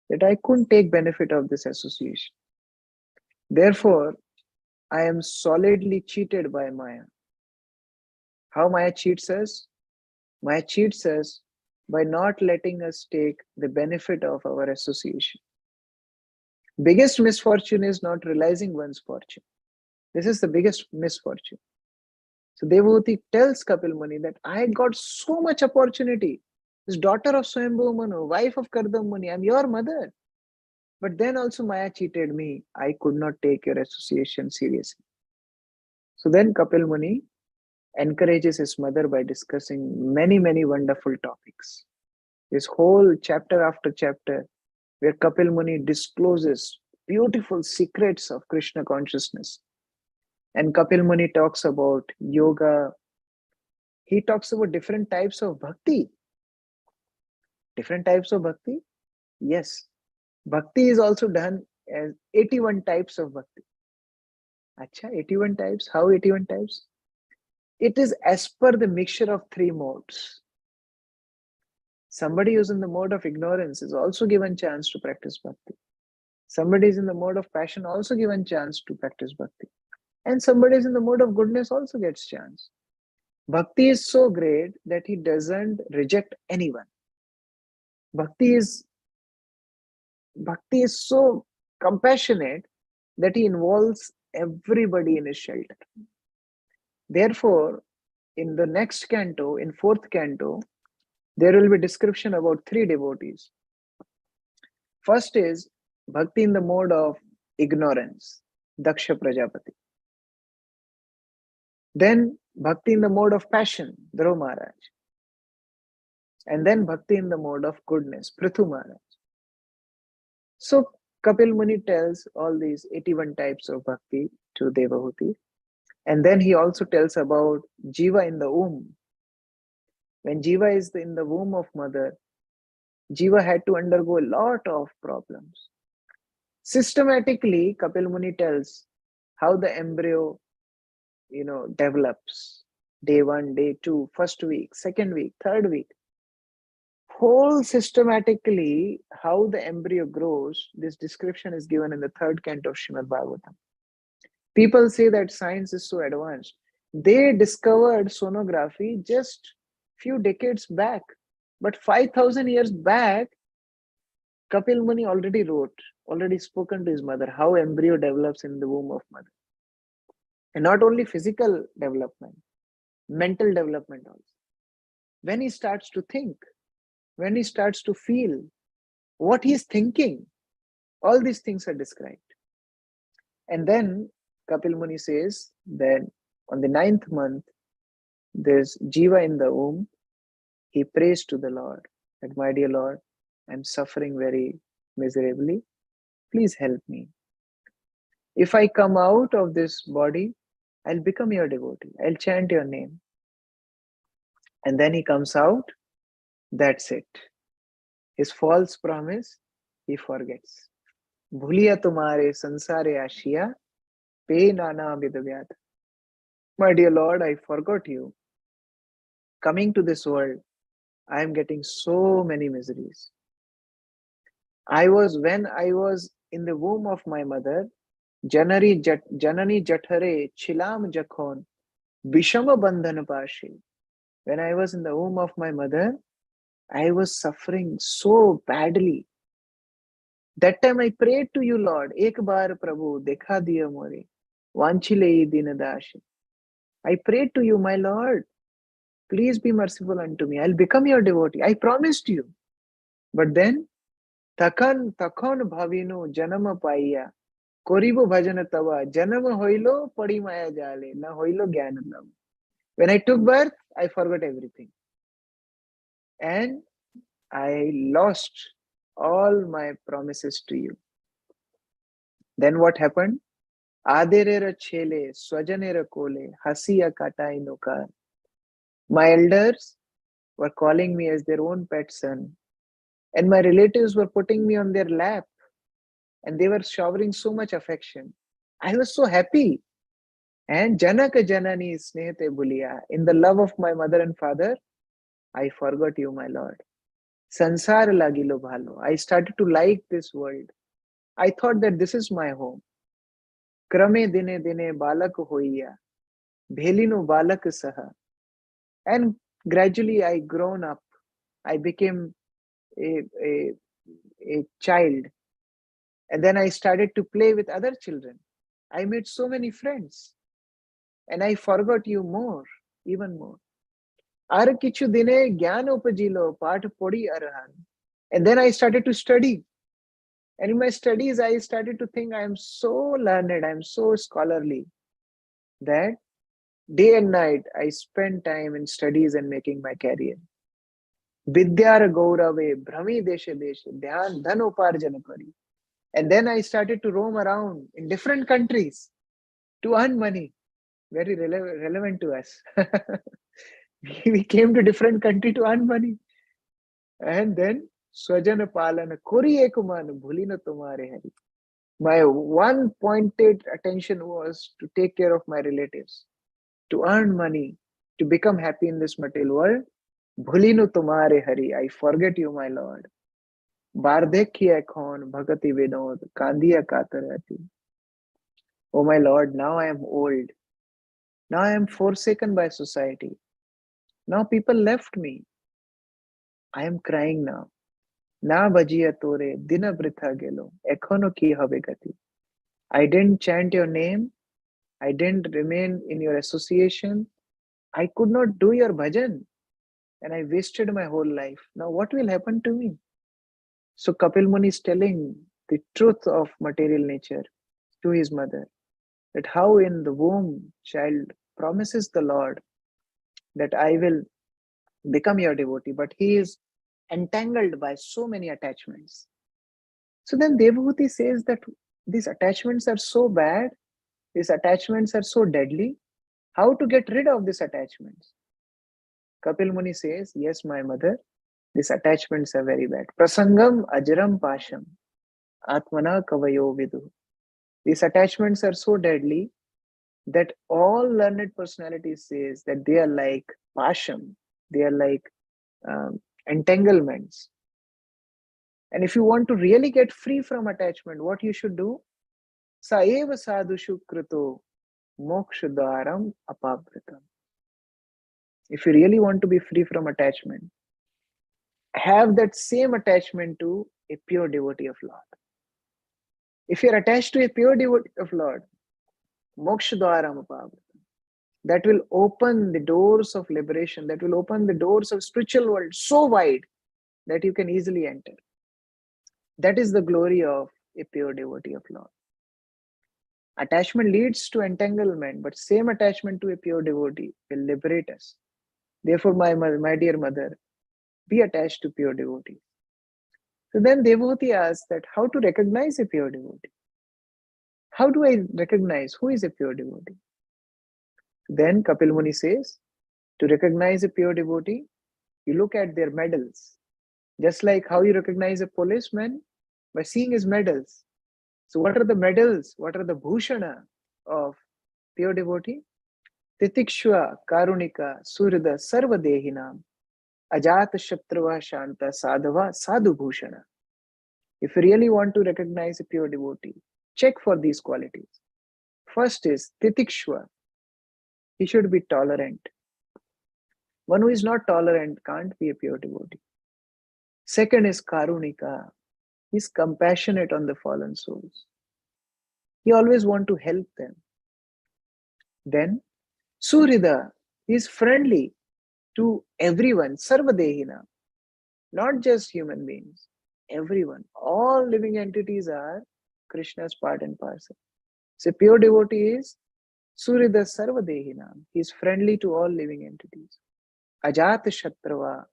that I couldn't take benefit of this association. Therefore, I am solidly cheated by Maya. How Maya cheats us? Maya cheats us by not letting us take the benefit of our association. Biggest misfortune is not realizing one's fortune. This is the biggest misfortune. So Devahuti tells Kapil Muni that I got so much opportunity. This daughter of Swayambhuva Manu, wife of Kardam Muni, I'm your mother. But then also Maya cheated me. I could not take your association seriously. So then Kapil Muni encourages his mother by discussing many wonderful topics. This whole chapter after chapter, where Kapil Muni discloses beautiful secrets of Krishna consciousness. And Kapil Muni talks about yoga. He talks about different types of bhakti. Different types of bhakti? Yes. Bhakti is also done as 81 types of bhakti. Acha, 81 types? How 81 types? It is as per the mixture of 3 modes. Somebody who's in the mode of ignorance is also given chance to practice bhakti. Somebody is in the mode of passion, also given chance to practice bhakti. And somebody is in the mode of goodness, also gets chance. Bhakti is so great that he doesn't reject anyone. Bhakti is so compassionate that he involves everybody in his shelter. Therefore, in the next canto, in 4th canto, there will be description about 3 devotees. First is Bhakti in the mode of ignorance, Daksha Prajapati. Then bhakti in the mode of passion, Dhruv Maharaj. And then bhakti in the mode of goodness, Prithu Maharaj. So Kapil Muni tells all these 81 types of bhakti to Devahuti. And then he also tells about Jiva in the womb. When Jiva is in the womb of mother, Jiva had to undergo a lot of problems. Systematically, Kapil Muni tells how the embryo, develops. Day 1, day 2, first week, second week, third week. Whole systematically how the embryo grows, this description is given in the third canto of Srimad Bhagavatam. People say that science is so advanced. They discovered sonography just few decades back. But 5,000 years back, Kapil Muni already spoken to his mother, how embryo develops in the womb of mother. And not only physical development, mental development also. When he starts to think, when he starts to feel, what he is thinking, all these things are described. And then Kapil Muni says that on the 9th month, there's Jiva in the womb. He prays to the Lord that, my dear Lord, I'm suffering very miserably. Please help me. If I come out of this body, I'll become your devotee. I'll chant your name. And then he comes out. That's it. His false promise, he forgets. Bhuliya tumhare sansare ashiya, pe nana vidavyat. My dear Lord, I forgot you. Coming to this world, I am getting so many miseries. When I was in the womb of my mother, Janani Jathare Chilam Jakhon Vishama Bandhana Pashi. When I was in the womb of my mother, I was suffering so badly. That time I prayed to you, Lord, Ek bar Prabhu, dekha diya more, vanchile dinadashi. I prayed to you, my Lord, please be merciful unto me. I'll become your devotee. I promised you. But then, takan bhavino janama paiya, koribo bhajana tava, janama hoilo padi maya jale, na hoilo jnanam. When I took birth, I forgot everything. And I lost all my promises to you. Then what happened? Aderera chele, swajanera kole, hasiya katai nokar. My elders were calling me as their own pet son. And my relatives were putting me on their lap. And they were showering so much affection. I was so happy. And Janaka Janani Snehate Buliya. In the love of my mother and father, I forgot you, my Lord. Sansar lagilo bhalo. I started to like this world. I thought that this is my home. Krame dine dine balak hoiya. Bhelinu balak saha. And gradually I grown up. I became a child. And then I started to play with other children. I made so many friends. And I forgot you more, even more. Ar kichu dine gyan upajilo path podi arahan. And then I started to study. And in my studies, I started to think I am so learned, I am so scholarly that day and night I spend time in studies and making my career. Vidyar gaurave brahmi deshe deshe dhyan dhan uparjana kari. And then I started to roam around in different countries to earn money. Very relevant to us. We came to different country to earn money. And then Swajana Palana Kori Ekuman Bhulina Tumare Hari. My one pointed attention was to take care of my relatives, to earn money, to become happy in this material world. Bhulinu Tumare Hari. I forget you, my Lord. Bardekhi Ekhon Bhagati Vinod Kandiya Katarati. Oh my Lord, now I am old. Now I am forsaken by society. Now people left me. I am crying now. Na bajiya tore dina britha gelo. Ekhono ki habe gati. I didn't chant your name. I didn't remain in your association. I could not do your bhajan. And I wasted my whole life. Now what will happen to me? So Kapil Muni is telling the truth of material nature to his mother, that how in the womb child promises the Lord that I will become your devotee, but he is entangled by so many attachments. So then Devhuti says that these attachments are so bad, these attachments are so deadly. How to get rid of these attachments? Kapil Muni says, yes, my mother, these attachments are very bad. Prasangam ajaram pasham, atmana kavayo vidu. These attachments are so deadly that all learned personalities says that they are like pasham, they are like entanglements. And if you want to really get free from attachment, what you should do? Saeva sadhushu krito mokshadaram apavritam. If you really want to be free from attachment, have that same attachment to a pure devotee of Lord. If you're attached to a pure devotee of Lord, mokshadaram apavritam, that will open the doors of liberation, that will open the doors of spiritual world so wide that you can easily enter. That is the glory of a pure devotee of Lord. Attachment leads to entanglement, but same attachment to a pure devotee will liberate us. Therefore, my dear mother, be attached to pure devotee. So then Devhuti asks that how to recognize a pure devotee? How do I recognize who is a pure devotee? Then Kapil Muni says, to recognize a pure devotee, you look at their medals. Just like how you recognize a policeman by seeing his medals. So what are the medals? What are the bhushana of pure devotee? Titikshva, Karunika, Surida, Sarva Dehinam, Ajata Shatrava Shanta Sadhava Sadhu Bhushana. If you really want to recognize a pure devotee, check for these qualities. First is Titikshva. He should be tolerant. One who is not tolerant can't be a pure devotee. Second is Karunika. He's compassionate on the fallen souls. He always wants to help them. Then Surida, he is friendly to everyone, Sarvadehina, not just human beings, everyone. All living entities are Krishna's part and parcel. So pure devotee is Surida Sarvadehina. He is friendly to all living entities. Ajata Shatrava.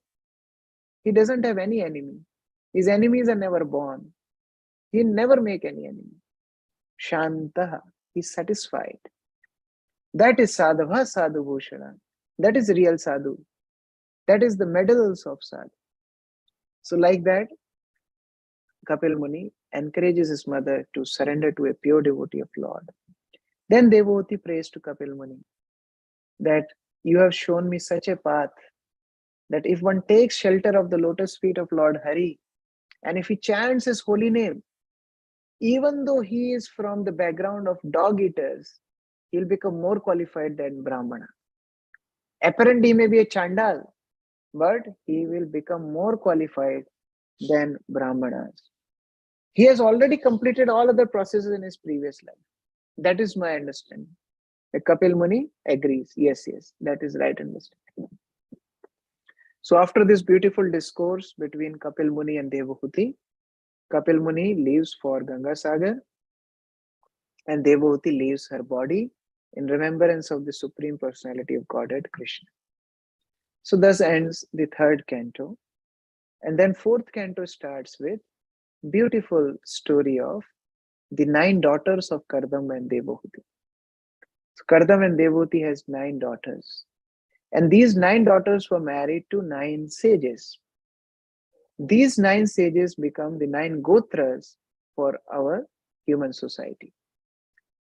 He doesn't have any enemy. His enemies are never born. He never make any enemy. Shantaha. He is satisfied. That is Sadhava Sadhu Bhushana. That is real sadhu. That is the medals of sadhu. So like that, Kapil Muni encourages his mother to surrender to a pure devotee of Lord. Then Devotee prays to Kapil Muni that you have shown me such a path that if one takes shelter of the lotus feet of Lord Hari, and if he chants his holy name, even though he is from the background of dog eaters, he'll become more qualified than Brahmana. Apparently, he may be a Chandal, but he will become more qualified than Brahmanas. He has already completed all other processes in his previous life. That is my understanding. The Kapil Muni agrees. Yes, that is right understanding. So after this beautiful discourse between Kapil Muni and Devhuti, Kapil Muni leaves for Ganga Sagar and Devhuti leaves her body in remembrance of the Supreme Personality of Godhead, Krishna. So thus ends the third canto. And then fourth canto starts with beautiful story of the 9 daughters of Kardam and Devhuti. So Kardam and Devhuti has 9 daughters. And these 9 daughters were married to 9 sages. These 9 sages become the 9 gotras for our human society.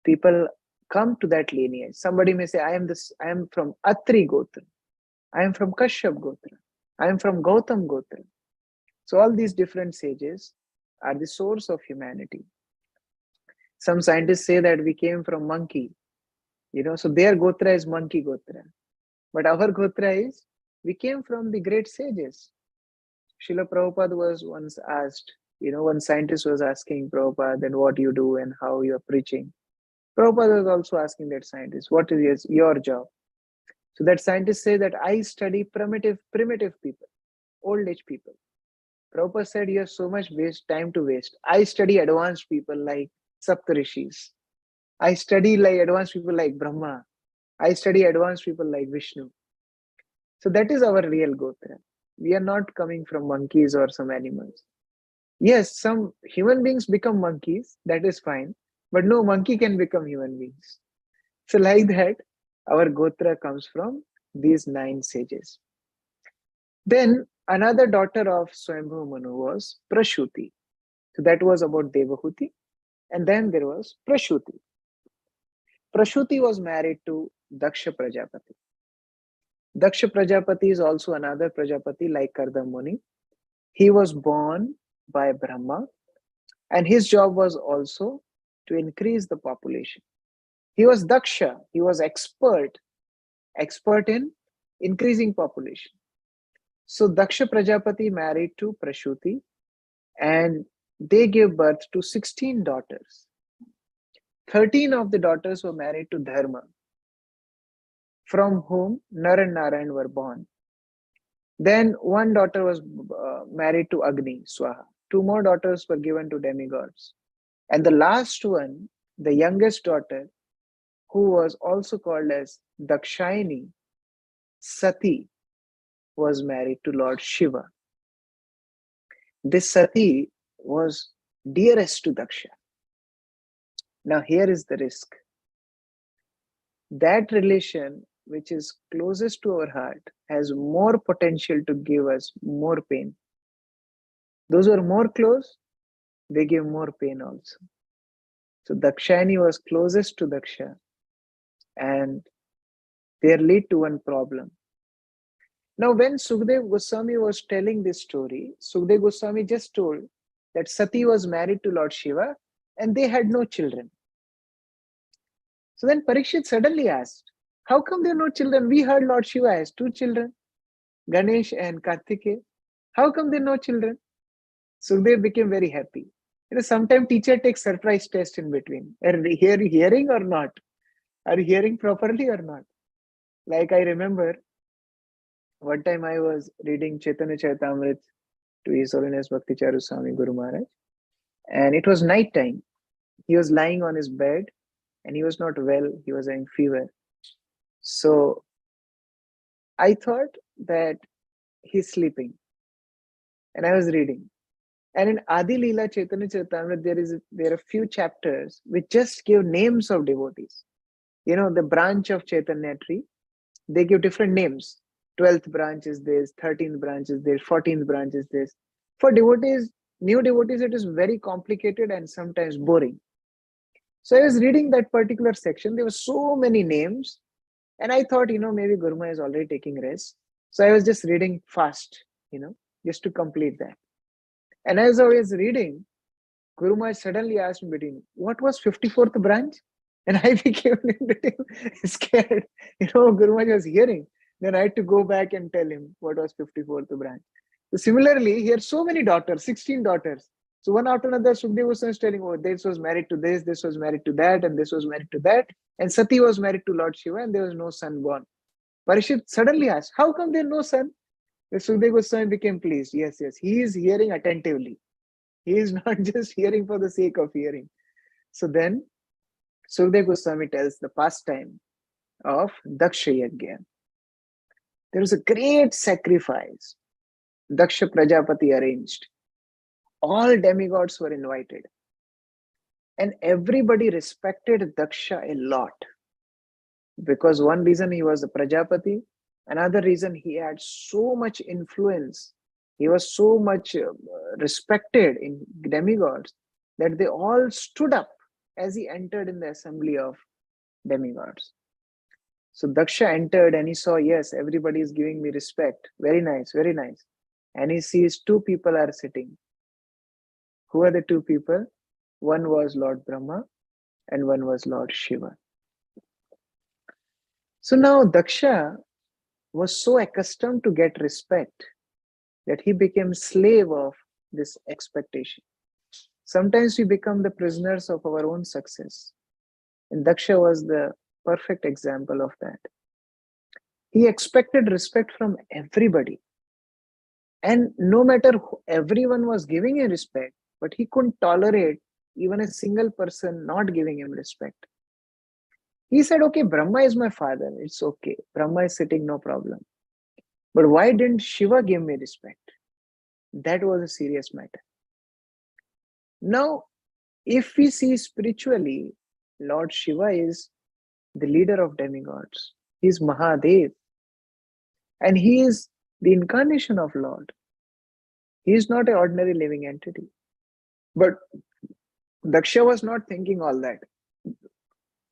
People come to that lineage. Somebody may say, I am from Atri Gotra. I am from Kashyap Gotra. I am from Gautam Gotra. So all these different sages are the source of humanity. Some scientists say that we came from monkey. So their Gotra is monkey Gotra. But our Gotra is, we came from the great sages. Srila Prabhupada was once asked, one scientist was asking Prabhupada, then what you do and how you are preaching. Prabhupada was also asking that scientist, what is your job? So that scientist said that I study primitive people, old age people. Prabhupada said, you have so much time to waste. I study advanced people like Saptarishis. I study like advanced people like Brahma. I study advanced people like Vishnu. So that is our real Gotra. We are not coming from monkeys or some animals. Yes, some human beings become monkeys, that is fine. But no monkey can become human beings. So like that, our Gotra comes from these 9 sages. Then another daughter of Swayambhu Manu was Prashuti. So that was about Devahuti. And then there was Prashuti. Prashuti was married to Daksha Prajapati. Daksha Prajapati is also another Prajapati like Kardam Muni. He was born by Brahma, and his job was also to increase the population. He was Daksha, he was expert in increasing population. So Daksha Prajapati married to Prashuti, and they gave birth to 16 daughters. 13 of the daughters were married to Dharma, from whom Nar and Narayan were born. Then one daughter was married to Agni, Swaha. 2 more daughters were given to demigods. And the last one, the youngest daughter, who was also called as Dakshayani, Sati, was married to Lord Shiva. This Sati was dearest to Daksha. Now here is the risk. That relation which is closest to our heart has more potential to give us more pain. Those who are more close, they give more pain also. So Dakshayani was closest to Daksha, and they lead to one problem. Now when Sukdev Goswami was telling this story, Sukdev Goswami just told that Sati was married to Lord Shiva and they had no children. So then Parikshit suddenly asked, how come there are no children? We heard Lord Shiva has 2 children, Ganesh and Kartikeya. How come there are no children? Sukdev became very happy. Sometimes teacher takes surprise test in between. Are you hearing or not? Are you hearing properly or not? Like I remember, one time I was reading Chaitanya Charitamrita to His Holiness Bhakti Charu Swami Guru Maharaj, and it was night time. He was lying on his bed and he was not well. He was having fever. So I thought that he's sleeping, and I was reading. And in Adi Leela Chaitanya Charitamrita, there are few chapters which just give names of devotees. The branch of Chaitanya tree, they give different names. 12th branch is this, 13th branch is this, 14th branch is this. For devotees, new devotees, it is very complicated and sometimes boring. So I was reading that particular section. There were so many names, and I thought, maybe Guruma is already taking rest. So I was just reading fast, just to complete that. And as I was reading, Guru Maharaj suddenly asked me between, what was 54th branch? And I became a little scared. Guru Maharaj was hearing. Then I had to go back and tell him what was 54th branch. So similarly, he had so many daughters, 16 daughters. So one after another, Sukdev was telling, oh, this was married to this was married to that, and this was married to that. And Sati was married to Lord Shiva, and there was no son born. Parishit suddenly asked, how come there is no son? Sukdev Goswami became pleased. Yes, he is hearing attentively. He is not just hearing for the sake of hearing. So then, Sukdev Goswami tells the pastime of Daksha Yajna. There was a great sacrifice Daksha Prajapati arranged. All demigods were invited. And everybody respected Daksha a lot. Because one reason he was a Prajapati, another reason he had so much influence. He was so much respected in demigods that they all stood up as he entered in the assembly of demigods. So Daksha entered and he saw, yes, everybody is giving me respect. Very nice, very nice. And he sees 2 people are sitting. Who are the 2 people? One was Lord Brahma and one was Lord Shiva. So now Daksha was so accustomed to get respect that he became slave of this expectation. Sometimes we become the prisoners of our own success. And Daksha was the perfect example of that. He expected respect from everybody. And no matter everyone was giving him respect, but he couldn't tolerate even a single person not giving him respect. He said, okay, Brahma is my father. It's okay. Brahma is sitting, no problem. But why didn't Shiva give me respect? That was a serious matter. Now, if we see spiritually, Lord Shiva is the leader of demigods. He is Mahadev. And he is the incarnation of Lord. He is not an ordinary living entity. But Daksha was not thinking all that.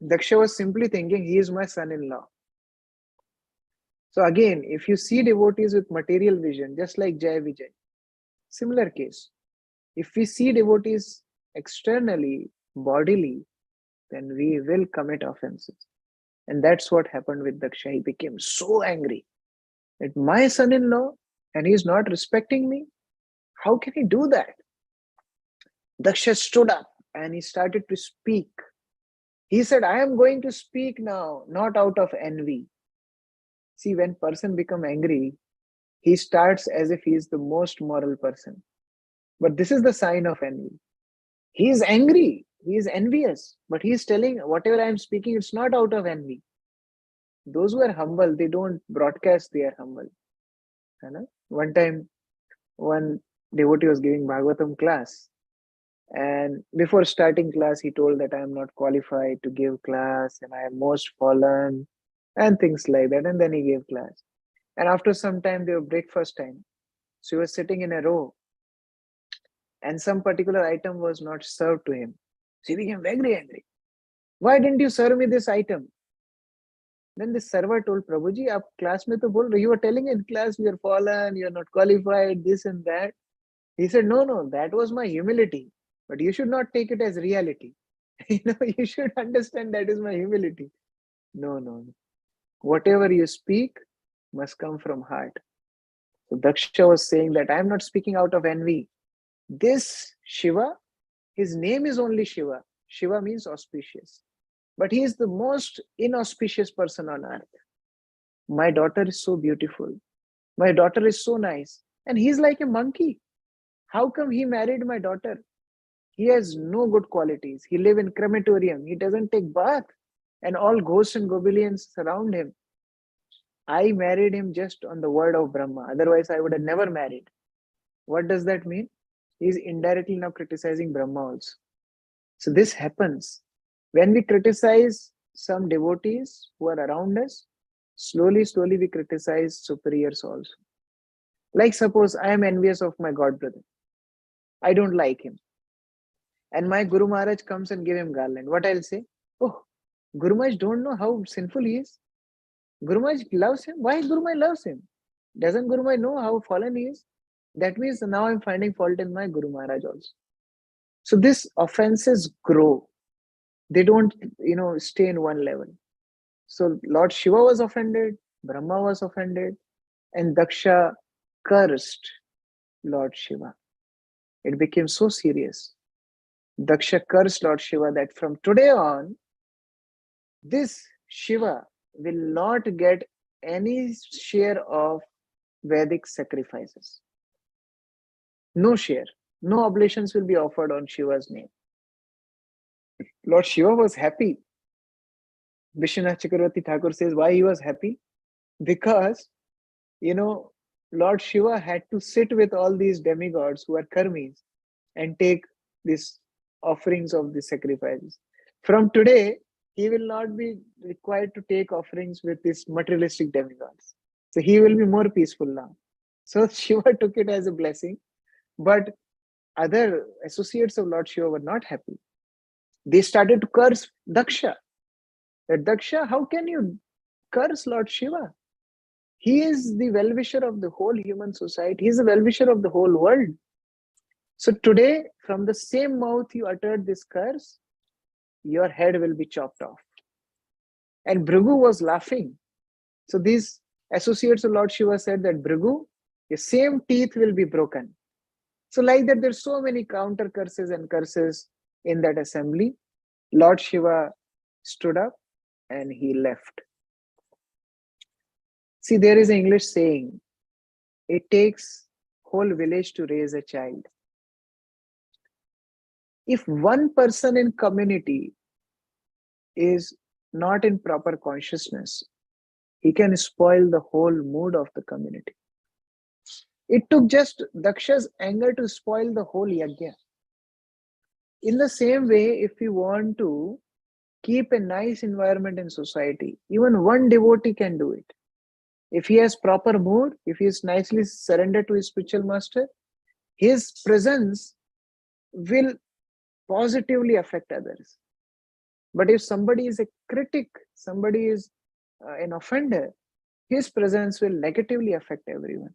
Daksha was simply thinking, he is my son-in-law. So again, if you see devotees with material vision, just like Jai Vijay, similar case. If we see devotees externally, bodily, then we will commit offenses. And that's what happened with Daksha. He became so angry that my son-in-law, and he's not respecting me. How can he do that? Daksha stood up and he started to speak. He said, I am going to speak now, not out of envy. See, when person become angry, he starts as if he is the most moral person. But this is the sign of envy. He is angry. He is envious. But he is telling, whatever I am speaking, it's not out of envy. Those who are humble, they don't broadcast they are humble. One time, one devotee was giving bhagavatam class. And before starting class, he told that I am not qualified to give class and I am most fallen and things like that. And then he gave class. And after some time, they were breakfast time. So he was sitting in a row and some particular item was not served to him. So he became very angry. Why didn't you serve me this item? Then the server told Prabhuji, aap class mein to bol rahe, you were telling in class you are fallen, you are not qualified, this and that. He said, no, that was my humility. But you should not take it as reality. You should understand that is my humility. No. Whatever you speak must come from heart. So Daksha was saying that I am not speaking out of envy. This Shiva, his name is only Shiva. Shiva means auspicious. But he is the most inauspicious person on earth. My daughter is so beautiful. My daughter is so nice. And he's like a monkey. How come he married my daughter? He has no good qualities. He lives in crematorium. He doesn't take bath. And all ghosts and goblins surround him. I married him just on the word of Brahma. Otherwise, I would have never married. What does that mean? He's indirectly now criticizing Brahma also. So this happens. When we criticize some devotees who are around us, slowly we criticize superiors also. Like suppose I am envious of my god brother. I don't like him. And my Guru Maharaj comes and give him garland. What I'll say? Oh, Guru Maharaj don't know how sinful he is. Guru Maharaj loves him. Why Guru Maharaj loves him? Doesn't Guru Maharaj know how fallen he is? That means now I'm finding fault in my Guru Maharaj also. So these offenses grow. They don't, stay in one level. So Lord Shiva was offended, Brahma was offended, and Daksha cursed Lord Shiva. It became so serious. Daksha cursed Lord Shiva that from today on, this Shiva will not get any share of Vedic sacrifices. No share. No oblations will be offered on Shiva's name. Lord Shiva was happy. Vishwanath Chakravarti Thakur says why he was happy? Because, Lord Shiva had to sit with all these demigods who are karmis and take these offerings of the sacrifices. From today, he will not be required to take offerings with these materialistic demigods. So he will be more peaceful now. So Shiva took it as a blessing, but other associates of Lord Shiva were not happy. They started to curse Daksha. That Daksha, how can you curse Lord Shiva? He is the well-wisher of the whole human society. He is the well-wisher of the whole world. So today, from the same mouth you uttered this curse, your head will be chopped off. And Bhrigu was laughing. So these associates of Lord Shiva said that Bhrigu, the same teeth will be broken. So like that, there's so many counter curses and curses in that assembly. Lord Shiva stood up and he left. See, there is an English saying, it takes whole village to raise a child. If one person in community is not in proper consciousness, he can spoil the whole mood of the community. It took just Daksha's anger to spoil the whole yajna. In the same way, if we want to keep a nice environment in society, even one devotee can do it. If he has proper mood, if he is nicely surrendered to his spiritual master, his presence will positively affect others. But if somebody is a critic, somebody is an offender, his presence will negatively affect everyone.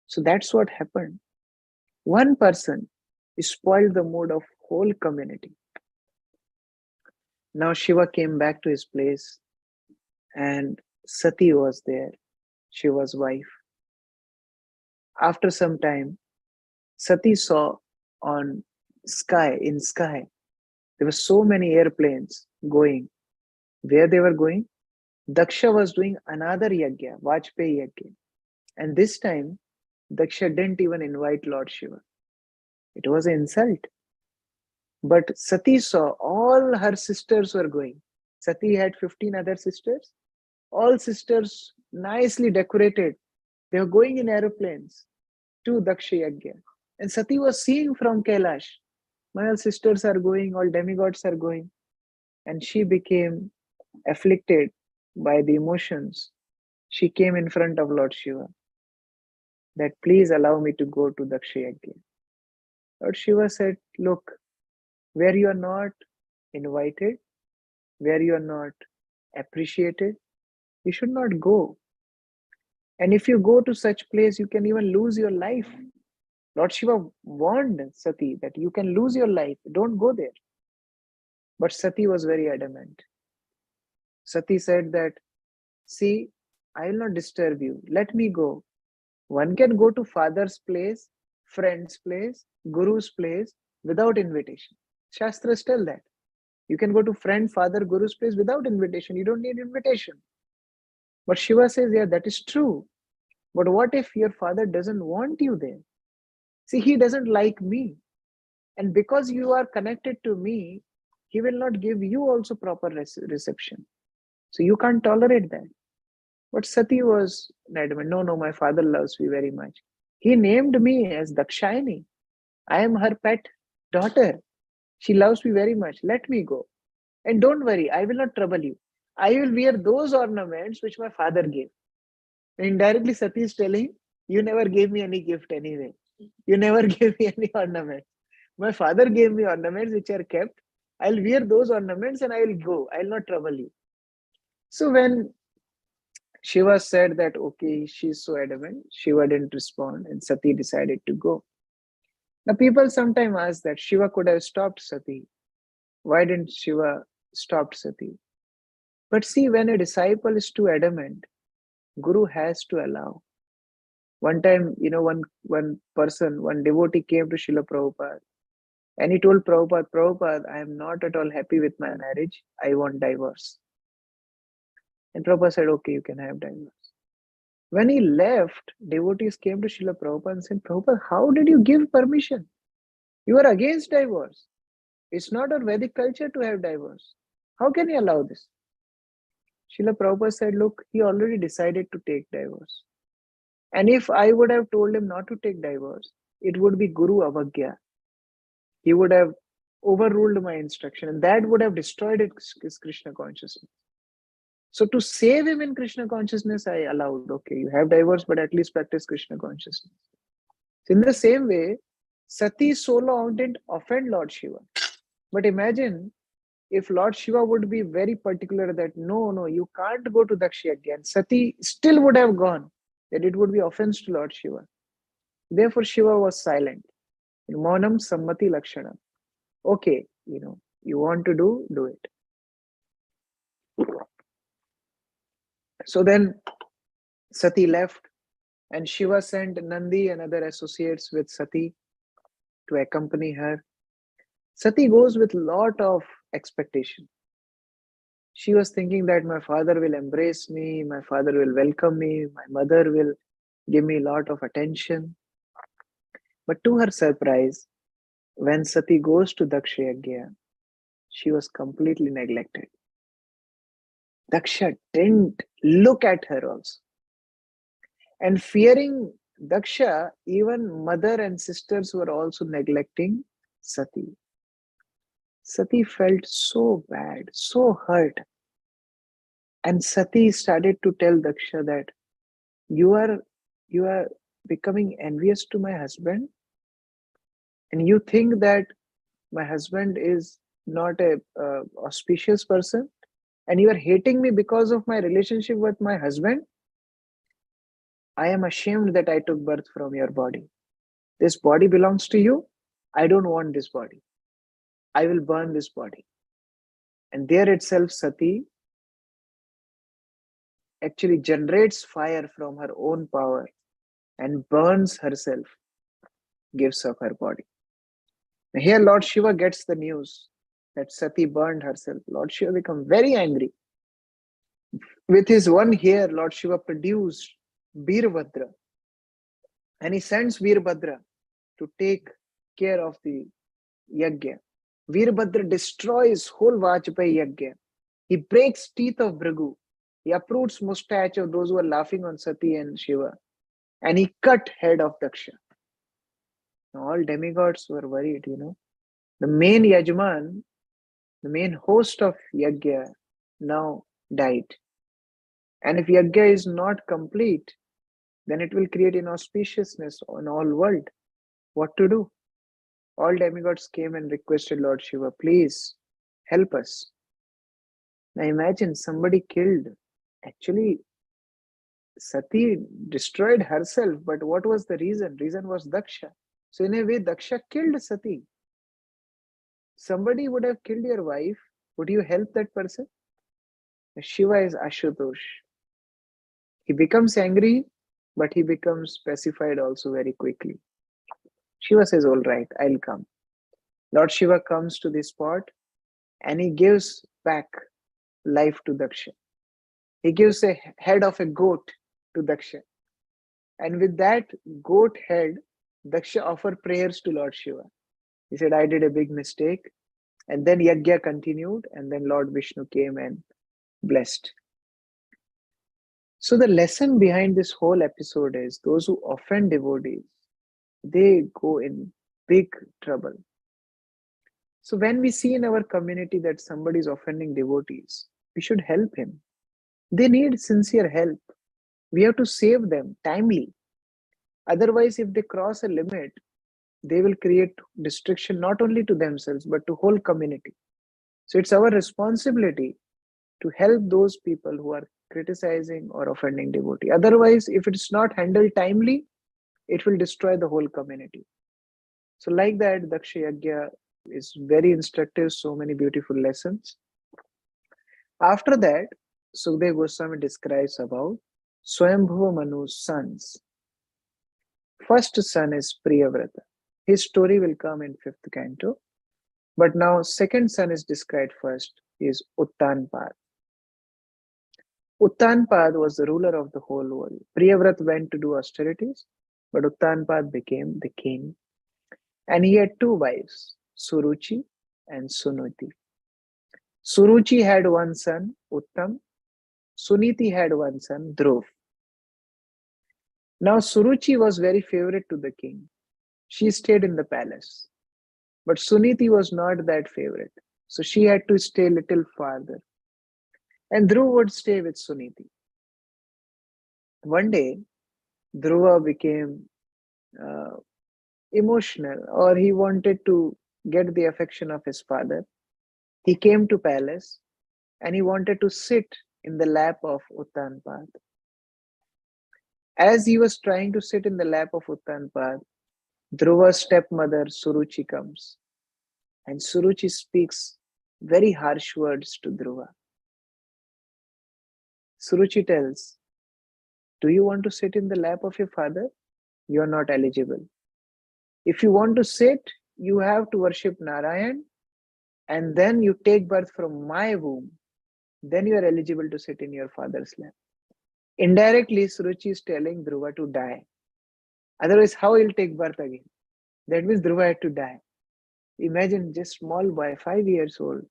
So that's what happened. One person spoiled the mood of whole community. Now Shiva came back to his place and Sati was there, Shiva's wife. After some time, Sati saw in sky, there were so many airplanes going. Where they were going? Daksha was doing another yajna, Vajpayee yajna. And this time, Daksha didn't even invite Lord Shiva. It was an insult. But Sati saw all her sisters were going. Sati had 15 other sisters. All sisters nicely decorated. They were going in aeroplanes to Daksha yajna. And Sati was seeing from Kailash, my all sisters are going, all demigods are going. And she became afflicted by the emotions. She came in front of Lord Shiva that please allow me to go to Daksha yajna. Lord Shiva said, look, where you are not invited, where you are not appreciated, you should not go. And if you go to such place, you can even lose your life. Lord Shiva warned Sati that you can lose your life. Don't go there. But Sati was very adamant. Sati said that, see, I will not disturb you. Let me go. One can go to father's place, friend's place, guru's place without invitation. Shastras tell that. You can go to friend, father, guru's place without invitation. You don't need invitation. But Shiva says, yeah, that is true. But what if your father doesn't want you there? See, he doesn't like me. And because you are connected to me, he will not give you also proper reception. So you can't tolerate that. But Sati was adamant. No, my father loves me very much. He named me as Dakshayani. I am her pet daughter. She loves me very much. Let me go. And don't worry, I will not trouble you. I will wear those ornaments which my father gave. And indirectly, Sati is telling, you never gave me any gift anyway. You never gave me any ornament. My father gave me ornaments which are kept. I'll wear those ornaments and I will go. I'll not trouble you. So when Shiva said that, okay, she's so adamant, Shiva didn't respond and Sati decided to go. Now people sometimes ask that Shiva could have stopped Sati. Why didn't Shiva stop Sati? But see, when a disciple is too adamant, Guru has to allow. One time, one devotee came to Srila Prabhupada and he told Prabhupada, I am not at all happy with my marriage. I want divorce. And Prabhupada said, okay, you can have divorce. When he left, devotees came to Srila Prabhupada and said, Prabhupada, how did you give permission? You are against divorce. It's not our Vedic culture to have divorce. How can you allow this? Srila Prabhupada said, look, he already decided to take divorce. And if I would have told him not to take divorce, it would be Guru Avagya. He would have overruled my instruction and that would have destroyed his Krishna consciousness. So to save him in Krishna consciousness, I allowed, okay, you have divorce, but at least practice Krishna consciousness. So in the same way, Sati so long didn't offend Lord Shiva. But imagine if Lord Shiva would be very particular that no, you can't go to Daksha again. Sati still would have gone, that it would be offense to Lord Shiva. Therefore, Shiva was silent. Maunam sammati lakshanam. Okay, you want to do it. So then Sati left and Shiva sent Nandi and other associates with Sati to accompany her. Sati goes with lot of expectation. She was thinking that my father will embrace me, my father will welcome me, my mother will give me a lot of attention. But to her surprise, when Sati goes to Daksha Yajna, she was completely neglected. Daksha didn't look at her also. And fearing Daksha, even mother and sisters were also neglecting Sati. Sati felt so bad, so hurt. And Sati started to tell Daksha that you are you are becoming envious to my husband, and you think that my husband is not a auspicious person, and you are hating me because of my relationship with my husband. I am ashamed that I took birth from your body. This body belongs to you. I don't want this body. I will burn this body. And there itself, Sati actually generates fire from her own power and burns herself, gives up her body. Here, Lord Shiva gets the news that Sati burned herself. Lord Shiva becomes very angry. With his one hair, Lord Shiva produced Birabhadra, and he sends Virabhadra to take care of the yajna. Virabhadra destroys whole Vajpayee yajna. He breaks teeth of Bhrigu. He uproots mustache of those who are laughing on Sati and Shiva. And he cut head of Daksha. All demigods were worried, The main Yajman, the main host of Yajna, now died. And if Yajna is not complete, then it will create inauspiciousness on all world. What to do? All demigods came and requested Lord Shiva, please help us. Now imagine somebody killed. Actually, Sati destroyed herself, but what was the reason? Reason was Daksha. So in a way, Daksha killed Sati. Somebody would have killed your wife. Would you help that person? Shiva is Ashutosh. He becomes angry, but he becomes pacified also very quickly. Shiva says, all right, I'll come. Lord Shiva comes to the spot and he gives back life to Daksha. He gives a head of a goat to Daksha. And with that goat head, Daksha offered prayers to Lord Shiva. He said, I did a big mistake. And then Yajna continued, and then Lord Vishnu came and blessed. So the lesson behind this whole episode is those who offend devotees, they go in big trouble. So when we see in our community that somebody is offending devotees, we should help him. They need sincere help. We have to save them timely. Otherwise, if they cross a limit, they will create destruction not only to themselves, but to whole community. So it's our responsibility to help those people who are criticizing or offending devotee. Otherwise, if it's not handled timely, it will destroy the whole community. So like that, Daksha Yajna is very instructive, so many beautiful lessons. After that, Sukdev Goswami describes about Swayambhuva Manu's sons. First son is Priyavrata. His story will come in 5th canto. But now second son is described first, is Uttanpad. Uttanpad was the ruler of the whole world. Priyavrat went to do austerities, but Uttanpad became the king. And he had two wives, Suruchi and Sunuti. Suruchi had one son, Uttam. Suniti had one son, Dhruv. Now Suruchi was very favorite to the king. She stayed in the palace. But Suniti was not that favorite. So she had to stay a little farther. And Dhruv would stay with Suniti. One day, Dhruva became emotional, or he wanted to get the affection of his father. He came to palace and he wanted to sit in the lap of Uttanpad. As he was trying to sit in the lap of Uttanpad, Dhruva's stepmother Suruchi comes. And Suruchi speaks very harsh words to Dhruva. Suruchi tells, do you want to sit in the lap of your father? You are not eligible. If you want to sit, you have to worship Narayan, and then you take birth from my womb. Then you are eligible to sit in your father's lap. Indirectly, Suruchi is telling Dhruva to die. Otherwise, how he'll take birth again? That means Dhruva had to die. Imagine just small boy, 5 years old,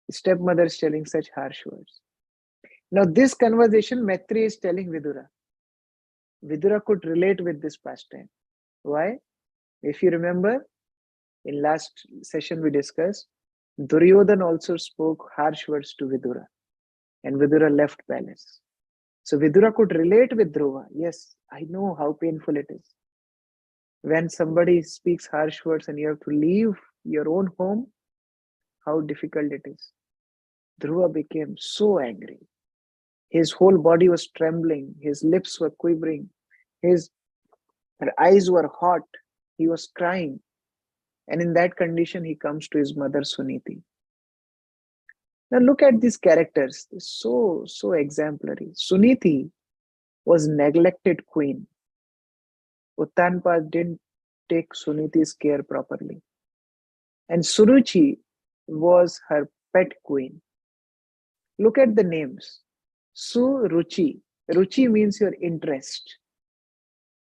stepmother is telling such harsh words. Now this conversation Maitri is telling Vidura. Vidura could relate with this pastime. Why? If you remember, in last session we discussed, Duryodhan also spoke harsh words to Vidura, and Vidura left palace. So Vidura could relate with Dhruva. Yes, I know how painful it is. When somebody speaks harsh words and you have to leave your own home, how difficult it is. Dhruva became so angry. His whole body was trembling, his lips were quivering, his eyes were hot, he was crying. And in that condition, he comes to his mother Suniti. Now look at these characters, so exemplary. Suniti was neglected queen. Uttanpa didn't take Suniti's care properly. And Suruchi was her pet queen. Look at the names. Suruchi. Ruchi means your interest.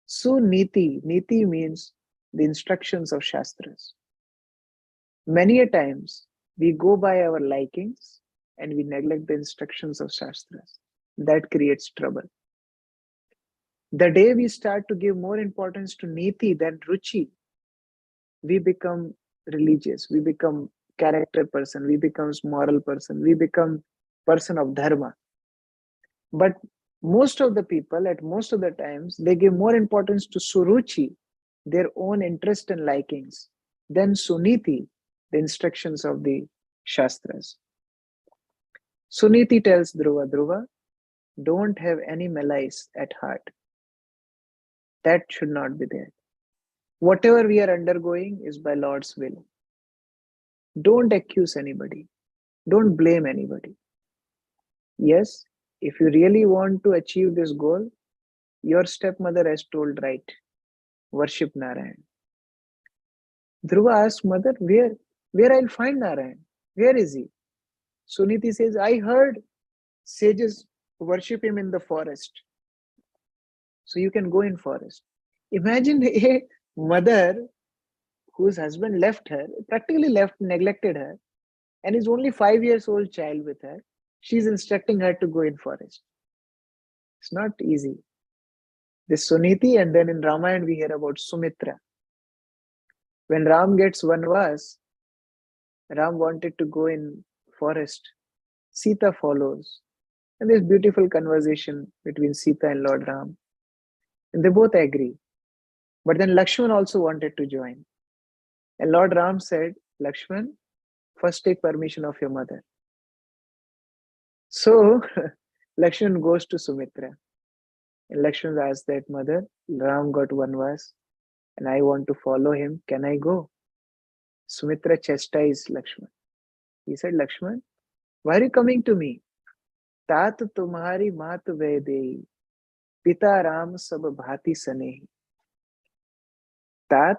Suniti. Niti means the instructions of Shastras. Many a times we go by our likings and we neglect the instructions of Shastras. That creates trouble. The day we start to give more importance to Niti than Ruchi, we become religious, we become character person, we become moral person, we become person of dharma. But most of the people at most of the times, they give more importance to Suruchi, their own interest and likings, than Suniti, the instructions of the Shastras. Suniti tells Dhruva, Dhruva, don't have any malice at heart. That should not be there. Whatever we are undergoing is by Lord's will. Don't accuse anybody. Don't blame anybody. Yes, if you really want to achieve this goal, your stepmother has told right. Worship Narayan. Dhruva asks mother, where I'll find Narayan? Where is he? Suniti says, I heard sages worship him in the forest. So you can go in forest. Imagine a mother whose husband left her, practically neglected her, and is only 5 years old child with her. She's instructing her to go in forest. It's not easy. This Suniti, and then in Ramayana we hear about Sumitra. When Ram gets Vanvas, Ram wanted to go in forest. Sita follows. And there's beautiful conversation between Sita and Lord Ram. And they both agree. But then Lakshman also wanted to join. And Lord Ram said, Lakshman, first take permission of your mother. So Lakshman goes to Sumitra. And Lakshman asks that, Mother, Ram got Vanvas and I want to follow him. Can I go? Sumitra chastised Lakshman. He said, Lakshman, why are you coming to me? Tat tumhari mat vedehi, pita Ram sab bhati sanehi. Tat,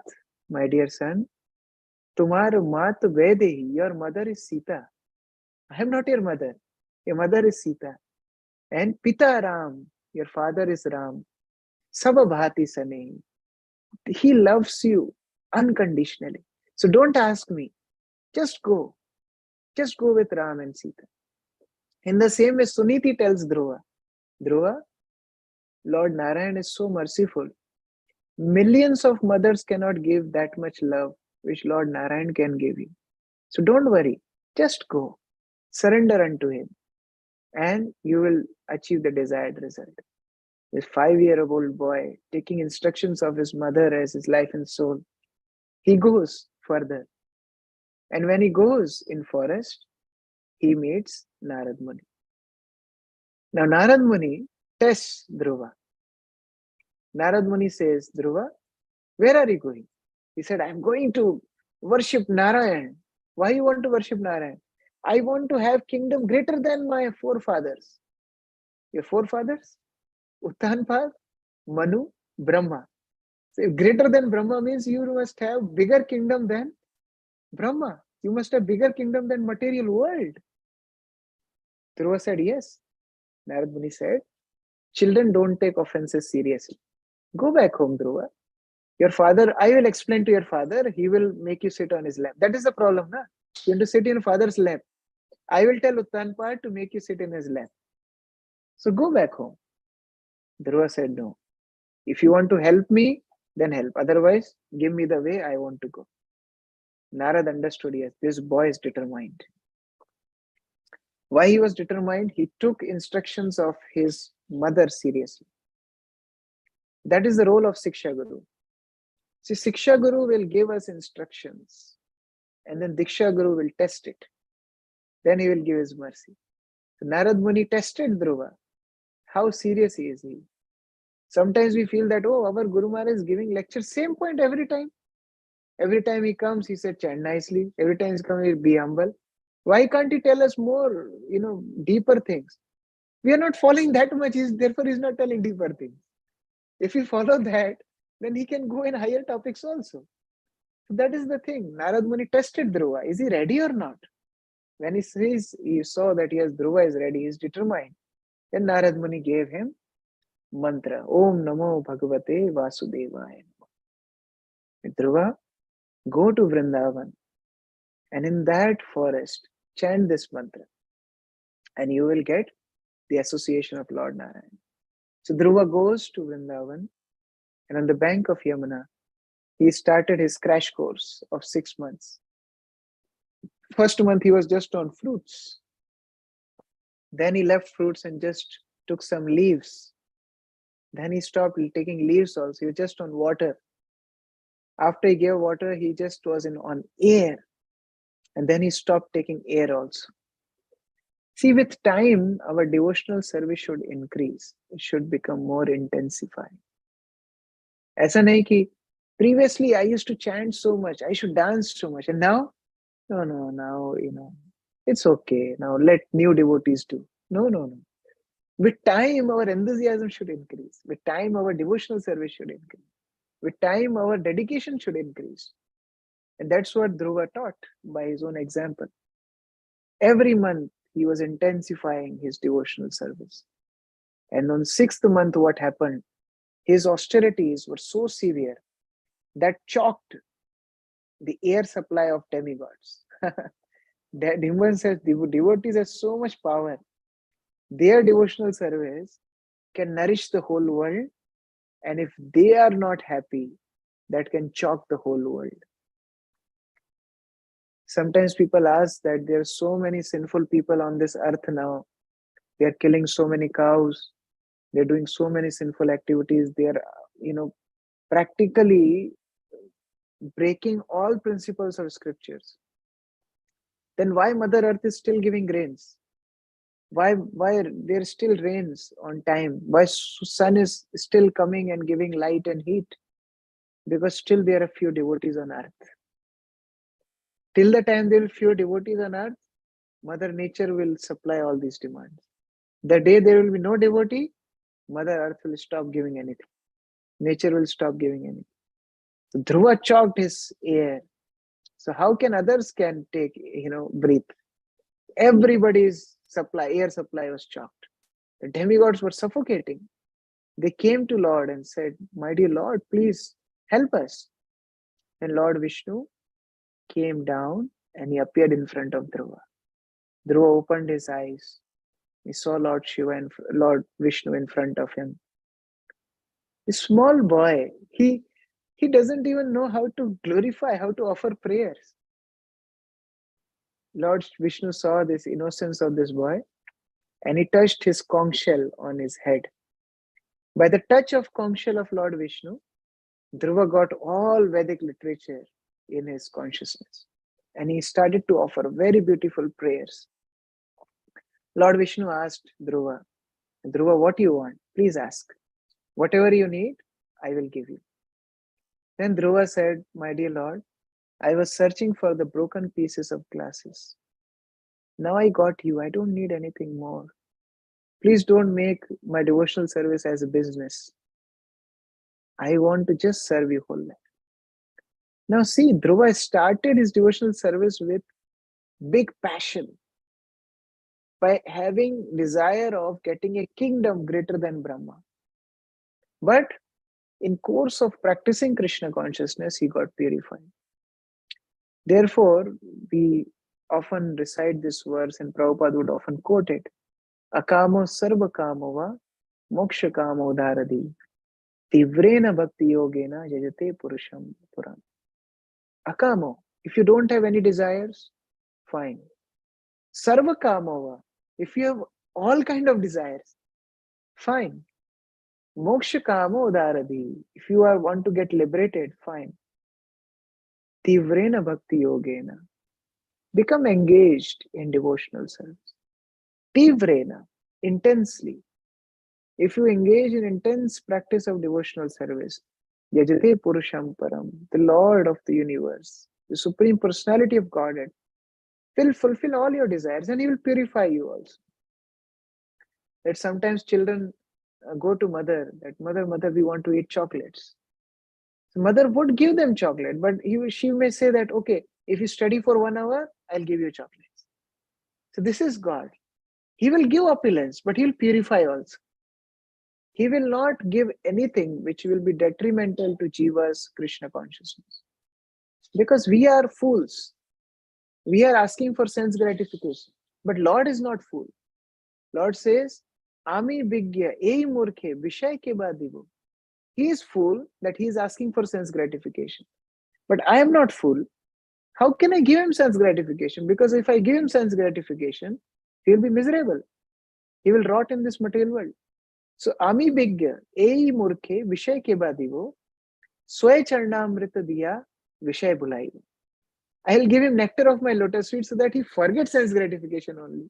my dear son, tumhar mat vedehi, your mother is Sita. I am not your mother. Your mother is Sita. And Pita Ram, your father is Ram. Sab bhati sanehi. He loves you unconditionally. So don't ask me. Just go. Just go with Ram and Sita. In the same way, Suniti tells Dhruva, Dhruva, Lord Narayan is so merciful. Millions of mothers cannot give that much love which Lord Narayan can give you. So don't worry. Just go. Surrender unto him. And you will achieve the desired result. This 5-year-old boy taking instructions of his mother as his life and soul, he goes further. And when he goes in forest, he meets Narad Muni. Now Narad Muni tests Dhruva. Narad Muni says, Dhruva, where are you going? He said, I'm going to worship Narayan. Why you want to worship Narayan? I want to have kingdom greater than my forefathers. Your forefathers? Uttanpa, Manu, Brahma. So greater than Brahma means you must have bigger kingdom than Brahma. You must have bigger kingdom than material world. Dhruva said, yes. Narad Muni said, children don't take offenses seriously. Go back home, Dhruva. Your father, I will explain to your father, he will make you sit on his lap. That is the problem, na? You want to sit in your father's lap. I will tell Uttanpad to make you sit in his lap. So go back home. Dhruva said, no. If you want to help me, then help. Otherwise, give me the way I want to go. Narad understood, yes, this boy is determined. Why he was determined? He took instructions of his mother seriously. That is the role of Siksha Guru. See, Siksha Guru will give us instructions, and then Diksha Guru will test it. Then he will give his mercy. So Narad Muni tested Dhruva. How serious is he? Sometimes we feel that, oh, our Guru Maharaj is giving lecture, same point every time. Every time he comes, he said, chant nicely. Every time he comes, he'll be humble. Why can't he tell us more, deeper things? We are not following that much. Therefore, he's not telling deeper things. If we follow that, then he can go in higher topics also. So that is the thing. Narad Muni tested Dhruva. Is he ready or not? When he saw that yes, Dhruva is ready, he is determined. Then Narad Muni gave him mantra. Om Namo Bhagavate Vasudevaya. Dhruva, go to Vrindavan, and in that forest, chant this mantra, and you will get the association of Lord Narayan. So Dhruva goes to Vrindavan, and on the bank of Yamuna, he started his crash course of 6 months. First month he was just on fruits. Then he left fruits and just took some leaves. Then he stopped taking leaves also. He was just on water. After he gave water, he just was on air. And then he stopped taking air also. See, with time, our devotional service should increase. It should become more intensified. ऐसा नहीं कि previously I used to chant so much, I should dance so much, and now, no, now, it's okay. Now let new devotees do. No. With time, our enthusiasm should increase. With time, our devotional service should increase. With time, our dedication should increase. And that's what Dhruva taught by his own example. Every month, he was intensifying his devotional service. And on 6th month, what happened? His austerities were so severe that choked the air supply of demigods. That demon says devotees have so much power. Their devotional service can nourish the whole world, and if they are not happy, that can choke the whole world. Sometimes people ask that there are so many sinful people on this earth now. They are killing so many cows. They're doing so many sinful activities. They are, practically breaking all principles of scriptures. Then why Mother Earth is still giving rains? Why there still rains on time? Why sun is still coming and giving light and heat? Because still there are few devotees on earth. Till the time there are few devotees on earth, Mother Nature will supply all these demands. The day there will be no devotee, Mother Earth will stop giving anything. Nature will stop giving anything. So Dhruva choked his air. So how can others can take, breathe? Everybody's air supply was choked. The demigods were suffocating. They came to Lord and said, my dear Lord, please help us. And Lord Vishnu came down and he appeared in front of Dhruva. Dhruva opened his eyes. He saw Lord Shiva and Lord Vishnu in front of him. A small boy, he doesn't even know how to glorify, how to offer prayers. Lord Vishnu saw this innocence of this boy and he touched his conch shell on his head. By the touch of conch shell of Lord Vishnu, Dhruva got all Vedic literature in his consciousness and he started to offer very beautiful prayers. Lord Vishnu asked Dhruva, what do you want? Please ask. Whatever you need, I will give you. Then Dhruva said, my dear Lord, I was searching for the broken pieces of glasses. Now I got you. I don't need anything more. Please don't make my devotional service as a business. I want to just serve you whole life. Now see, Dhruva started his devotional service with big passion by having desire of getting a kingdom greater than Brahma. But In course of practicing Krishna consciousness, he got purified. Therefore, we often recite this verse, and Prabhupada would often quote it. Akamo sarva kamova moksha kamo dharadi tivrena bhakti yogena yajate purusham puram. Akamo, if you don't have any desires, fine. Sarva kamova, if you have all kind of desires, fine. Moksha kamo dharadi, if you want to get liberated, fine. Tivrena bhakti yogena, become engaged in devotional service. Tivrena, intensely. If you engage in intense practice of devotional service, Yajate Purusham Param, the Lord of the universe, the Supreme Personality of Godhead, will fulfill all your desires and He will purify you also. That sometimes children go to mother, that mother, we want to eat chocolates. So mother would give them chocolate, but she may say that, okay, if you study for 1 hour, I'll give you chocolates. So this is God. He will give opulence, but He will purify also. He will not give anything which will be detrimental to Jiva's Krishna consciousness. Because we are fools. We are asking for sense gratification. But Lord is not fool. Lord says, Ami Bigya, Ei Murkhe, Vishay ke badivo. He is fool that he is asking for sense gratification. But I am not fool. How can I give him sense gratification? Because if I give him sense gratification, he will be miserable. He will rot in this material world. So, Ami Bigya, Ei Murkhe, Vishay ke badivo, Sway Charnamrita Diya, Vishay Bulaivo. I will give him nectar of my lotus feet so that he forgets sense gratification only.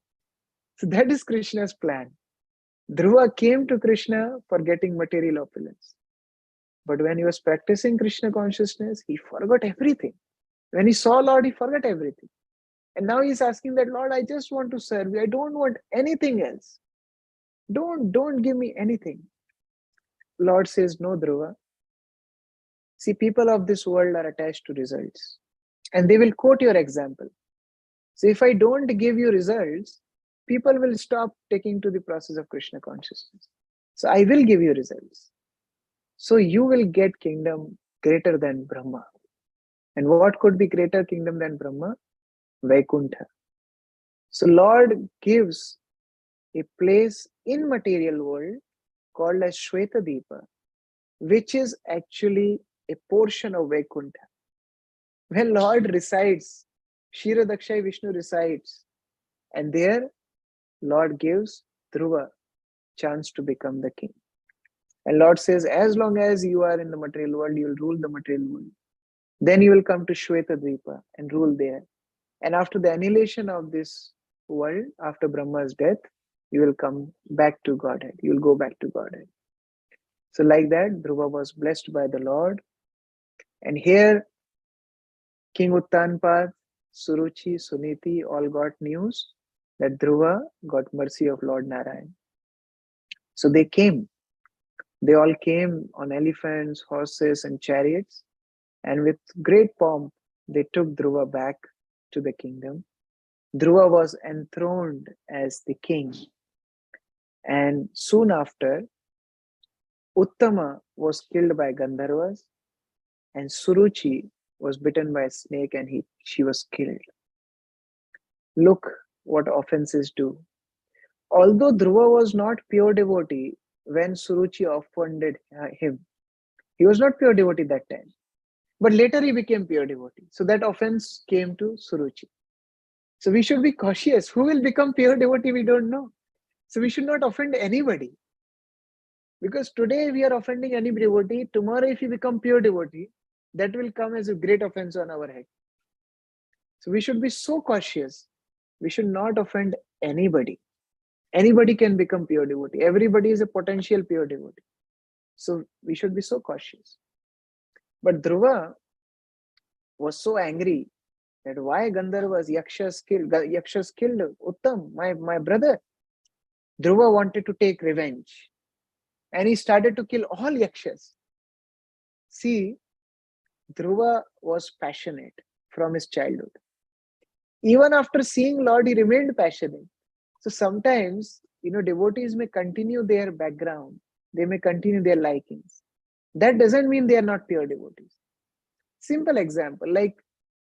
So that is Krishna's plan. Dhruva came to Krishna for getting material opulence. But when he was practicing Krishna consciousness, he forgot everything. When he saw Lord, he forgot everything. And now he's asking that, Lord, I just want to serve you. I don't want anything else. Don't give me anything. Lord says, no, Dhruva. See, people of this world are attached to results. And they will quote your example. So if I don't give you results, people will stop taking to the process of Krishna consciousness. So I will give you results. So you will get kingdom greater than Brahma. And what could be greater kingdom than Brahma? Vaikuntha. So Lord gives a place in material world called as Shweta Deepa, which is actually a portion of Vaikuntha. When Lord resides, Shira Dakshai Vishnu resides, and there Lord gives Dhruva chance to become the king. And Lord says, as long as you are in the material world, you will rule the material world. Then you will come to Shweta Dvipa and rule there. And after the annihilation of this world, after Brahma's death, you will come back to Godhead. You will go back to Godhead. So like that, Dhruva was blessed by the Lord. And here, King Uttanpad, Suruchi, Suniti all got news that Dhruva got mercy of Lord Narayan. So they came. They all came on elephants, horses, and chariots. And with great pomp, they took Dhruva back to the kingdom. Dhruva was enthroned as the king. And soon after, Uttama was killed by Gandharvas, and Suruchi was bitten by a snake and she was killed. Look what offenses do. Although Dhruva was not pure devotee when Suruchi offended him, he was not pure devotee that time. But later he became pure devotee. So that offense came to Suruchi. So we should be cautious. Who will become pure devotee, we don't know. So we should not offend anybody. Because today we are offending any devotee. Tomorrow if you become pure devotee, that will come as a great offense on our head. So we should be so cautious. We should not offend anybody. Anybody can become pure devotee. Everybody is a potential pure devotee. So we should be so cautious. But Dhruva was so angry that why Gandharvas, Yakshas killed Uttam, my brother. Dhruva wanted to take revenge. And he started to kill all Yakshas. See, Dhruva was passionate from his childhood. Even after seeing Lord, he remained passionate. So sometimes, devotees may continue their background. They may continue their likings. That doesn't mean they are not pure devotees. Simple example, like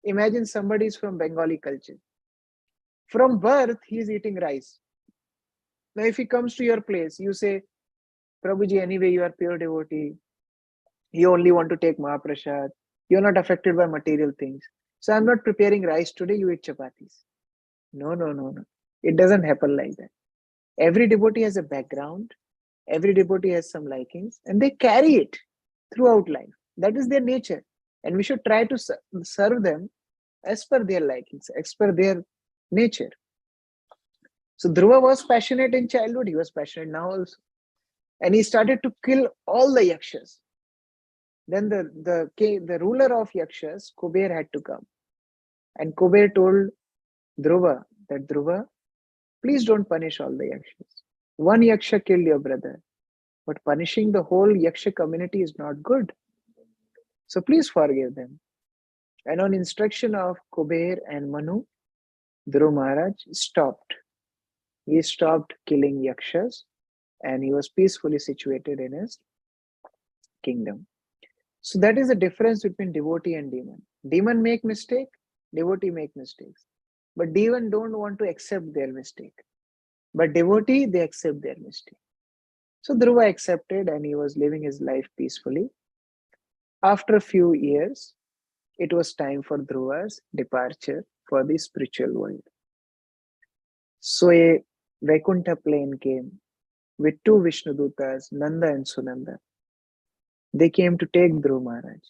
imagine somebody is from Bengali culture. From birth, he is eating rice. Now, if he comes to your place, you say, Prabhuji, anyway, you are pure devotee. You only want to take Mahaprasad. You're not affected by material things. So I'm not preparing rice today, you eat chapatis. No, no, no, no. It doesn't happen like that. Every devotee has a background, every devotee has some likings, and they carry it throughout life. That is their nature. And we should try to serve them as per their likings, as per their nature. So Dhruva was passionate in childhood, he was passionate now also. And he started to kill all the yakshas. Then the ruler of yakshas, Kuber, had to come. And Kuber told Dhruva that Dhruva, please don't punish all the yakshas. One yaksha killed your brother, but punishing the whole yaksha community is not good. So please forgive them. And on instruction of Kuber and Manu, Dhruva Maharaj stopped. He stopped killing yakshas and he was peacefully situated in his kingdom. So that is the difference between devotee and demon. Demon make mistake, devotee make mistakes. But demon don't want to accept their mistake. But devotee, they accept their mistake. So Dhruva accepted and he was living his life peacefully. After a few years, it was time for Dhruva's departure for the spiritual world. So a Vaikuntha plane came with two Vishnudutas, Nanda and Sunanda. They came to take Dhruva Maharaj.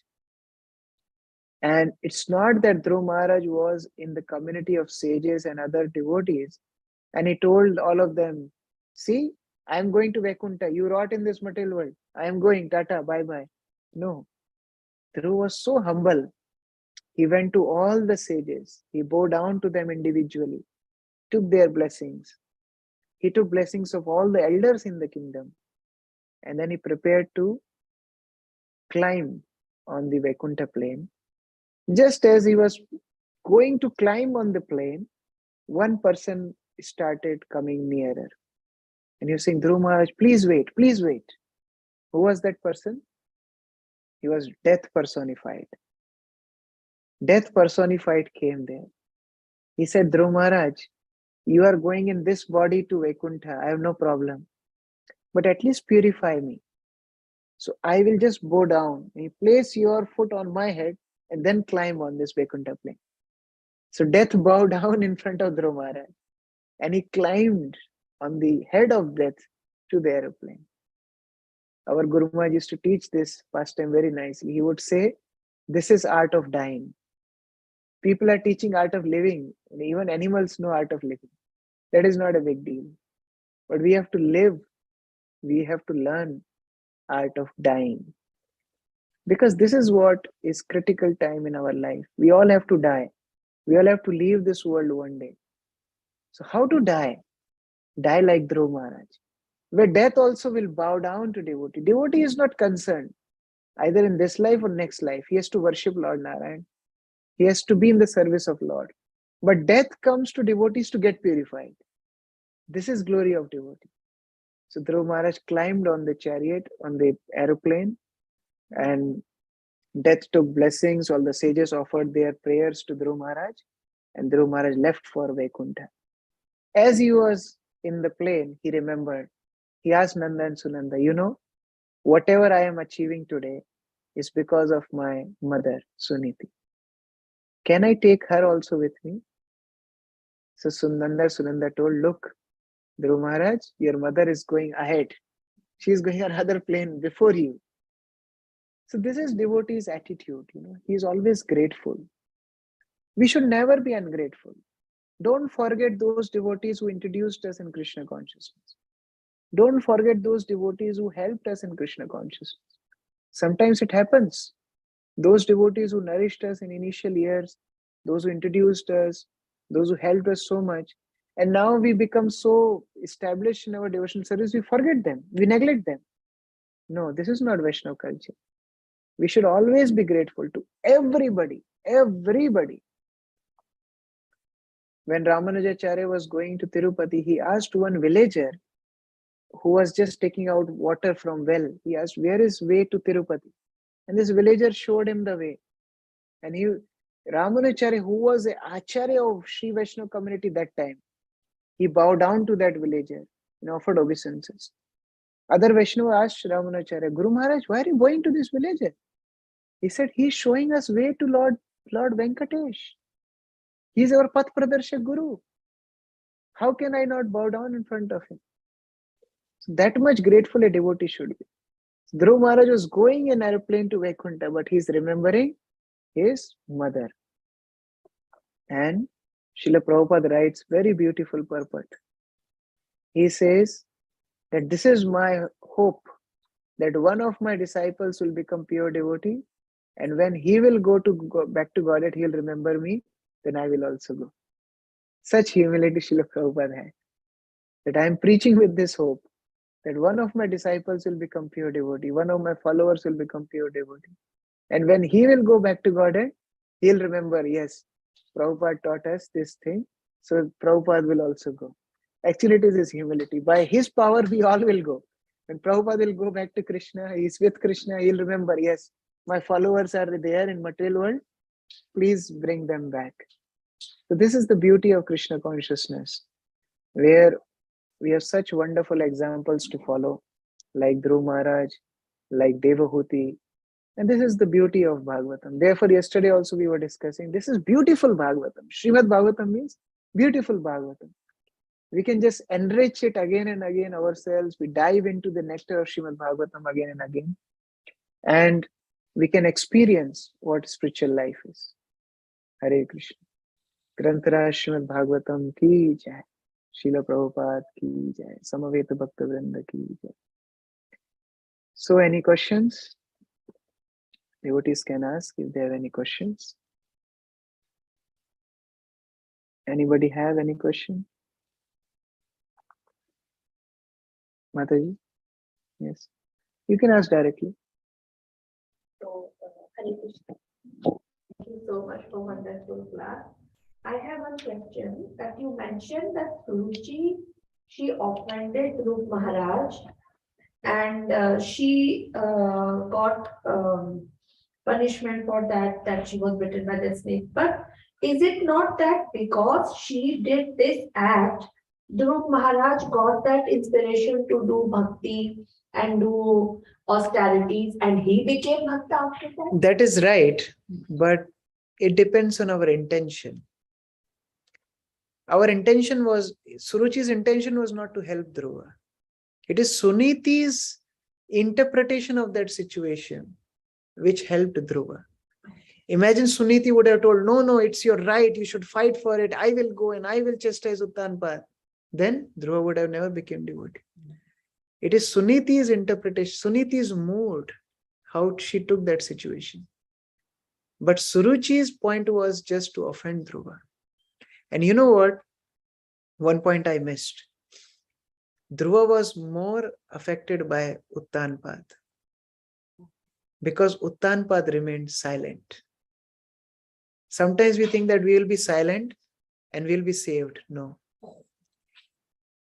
And it's not that Dhruva Maharaj was in the community of sages and other devotees, and he told all of them, see, I am going to Vaikuntha. You rot in this material world. I am going, tata, bye-bye. No. Dhruva was so humble. He went to all the sages. He bowed down to them individually, took their blessings. He took blessings of all the elders in the kingdom. And then he prepared to climb on the Vaikuntha plane. Just as he was going to climb on the plane, one person started coming nearer. And he was saying, Dhruva Maharaj, please wait, please wait. Who was that person? He was death personified. Death personified came there. He said, Dhruva Maharaj, you are going in this body to Vaikuntha. I have no problem. But at least purify me. So I will just bow down. You place your foot on my head and then climb on this Vaikuntha plane. So death bowed down in front of Dhruva Maharaj. And he climbed on the head of death to the aeroplane. Our Guru Maharaj used to teach this pastime very nicely. He would say, this is art of dying. People are teaching art of living. And even animals know art of living. That is not a big deal. But we have to live. We have to learn art of dying. Because this is what is critical time in our life. We all have to die. We all have to leave this world one day. So how to die? Die like Dhruva Maharaj. Where death also will bow down to devotee. Devotee is not concerned either in this life or next life. He has to worship Lord Narayan. He has to be in the service of Lord. But death comes to devotees to get purified. This is glory of devotee. So Dhruva Maharaj climbed on the chariot, on the aeroplane, and death took blessings. All the sages offered their prayers to Dhruva Maharaj, and Dhruva Maharaj left for Vaikuntha. As he was in the plane, he remembered. He asked Nanda and Sunanda, you know, whatever I am achieving today is because of my mother, Suniti. Can I take her also with me? So Sunanda told, look, Dhruva Maharaj, your mother is going ahead. She is going on another plane before you. So this is devotee's attitude. He is always grateful. We should never be ungrateful. Don't forget those devotees who introduced us in Krishna consciousness. Don't forget those devotees who helped us in Krishna consciousness. Sometimes it happens. Those devotees who nourished us in initial years, those who introduced us, those who helped us so much, and now we become so established in our devotional service, we forget them, we neglect them. No, this is not Vaishnava culture. We should always be grateful to everybody, everybody. When Ramanujacharya was going to Tirupati, he asked one villager, who was just taking out water from well. He asked, where is way to Tirupati? And this villager showed him the way. And Ramanacharya, who was the Acharya of Sri Vaishnava community that time, he bowed down to that villager and offered obeisances. Other Vaishnava asked Ramanacharya, Guru Maharaj, why are you going to this villager? He said, he's showing us way to Lord Venkatesh. He's our Path Pradarshak Guru. How can I not bow down in front of him? So that much grateful a devotee should be. Dhruva Maharaj was going in airplane to Vaikuntha, but he's remembering his mother. And Srila Prabhupada writes very beautiful purport. He says that this is my hope, that one of my disciples will become pure devotee, and when he will go back to Godhead, he'll remember me, then I will also go. Such humility Srila Prabhupada had, that I am preaching with this hope, that one of my disciples will become pure devotee, one of my followers will become pure devotee. And when he will go back to Godhead, he'll remember, yes, Prabhupada taught us this thing, so Prabhupada will also go. Actually, it is his humility. By his power, we all will go. When Prabhupada will go back to Krishna, he is with Krishna, he'll remember, yes, my followers are there in material world, please bring them back. So this is the beauty of Krishna consciousness, where we have such wonderful examples to follow, like Dhruva Maharaj, like Devahuti. And this is the beauty of Bhagavatam. Therefore, yesterday also we were discussing, this is beautiful Bhagavatam. Srimad Bhagavatam means beautiful Bhagavatam. We can just enrich it again and again ourselves. We dive into the nectar of Srimad Bhagavatam again and again. And we can experience what spiritual life is. Hare Krishna. Granthara Srimad Bhagavatam ki jai. Srila Prabhupada ki jai. Samaveta Bhakta Vrinda ki jai. So, any questions? Devotees can ask if they have any questions. Anybody have any question? Mataji? Yes. You can ask directly. So, Hare Krishna. Thank you so much for wonderful class. I have one question that you mentioned that Prabhuji, she offended Dhruv Maharaj and she got punishment for that she was bitten by the snake. But is it not that because she did this act, Dhruv Maharaj got that inspiration to do bhakti and do austerities and he became bhakta after that? That is right, but it depends on our intention. Our intention was, Suruchi's intention was not to help Dhruva. It is Suniti's interpretation of that situation which helped Dhruva. Imagine Suniti would have told, no, it's your right, you should fight for it, I will go and I will chastise Uttanpad. Then Dhruva would have never become devotee. It is Suniti's interpretation, Suniti's mood, how she took that situation. But Suruchi's point was just to offend Dhruva. And you know what? One point I missed. Dhruva was more affected by Uttanpad because Uttanpad remained silent. Sometimes we think that we will be silent and we'll be saved. No.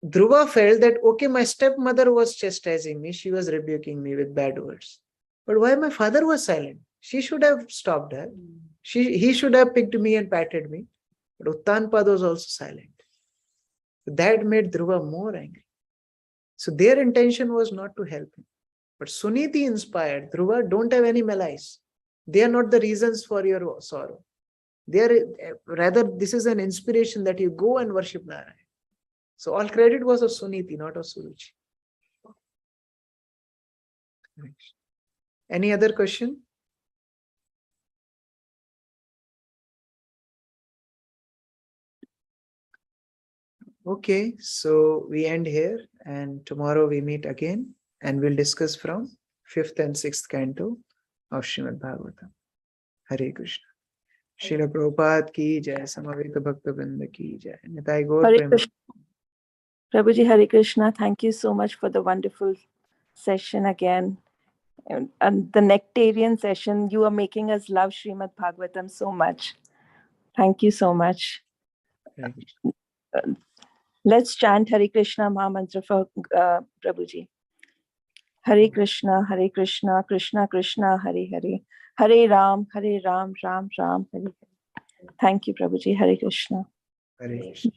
Dhruva felt that, okay, my stepmother was chastising me. She was rebuking me with bad words. But why my father was silent? She should have stopped her. He should have picked me and patted me. But Uttanpad was also silent. That made Dhruva more angry. So their intention was not to help him. But Suniti inspired Dhruva, don't have any malice. They are not the reasons for your sorrow. Rather, this is an inspiration that you go and worship Narayan. So all credit was of Suniti, not of Suruchi. Any other question? Okay, so we end here and tomorrow we meet again and we'll discuss from 5th and 6th canto of Srimad Bhagavatam. Hare Krishna. Srila Prabhupada ki jai, Samaveta Bhakta Vrinda ki jai. Nitai Gaur Hare Prema. Krishna. Prabhuji, Hare Krishna, thank you so much for the wonderful session again. And the nectarian session, you are making us love Srimad Bhagavatam so much. Thank you so much. Let's chant Hare Krishna Mahamantra for Prabhuji. Hare Krishna, Krishna Krishna, Hare Hare, Hare Ram, Ram Ram, Hare Hare. Thank you, Prabhuji. Hare Krishna. Hare Krishna.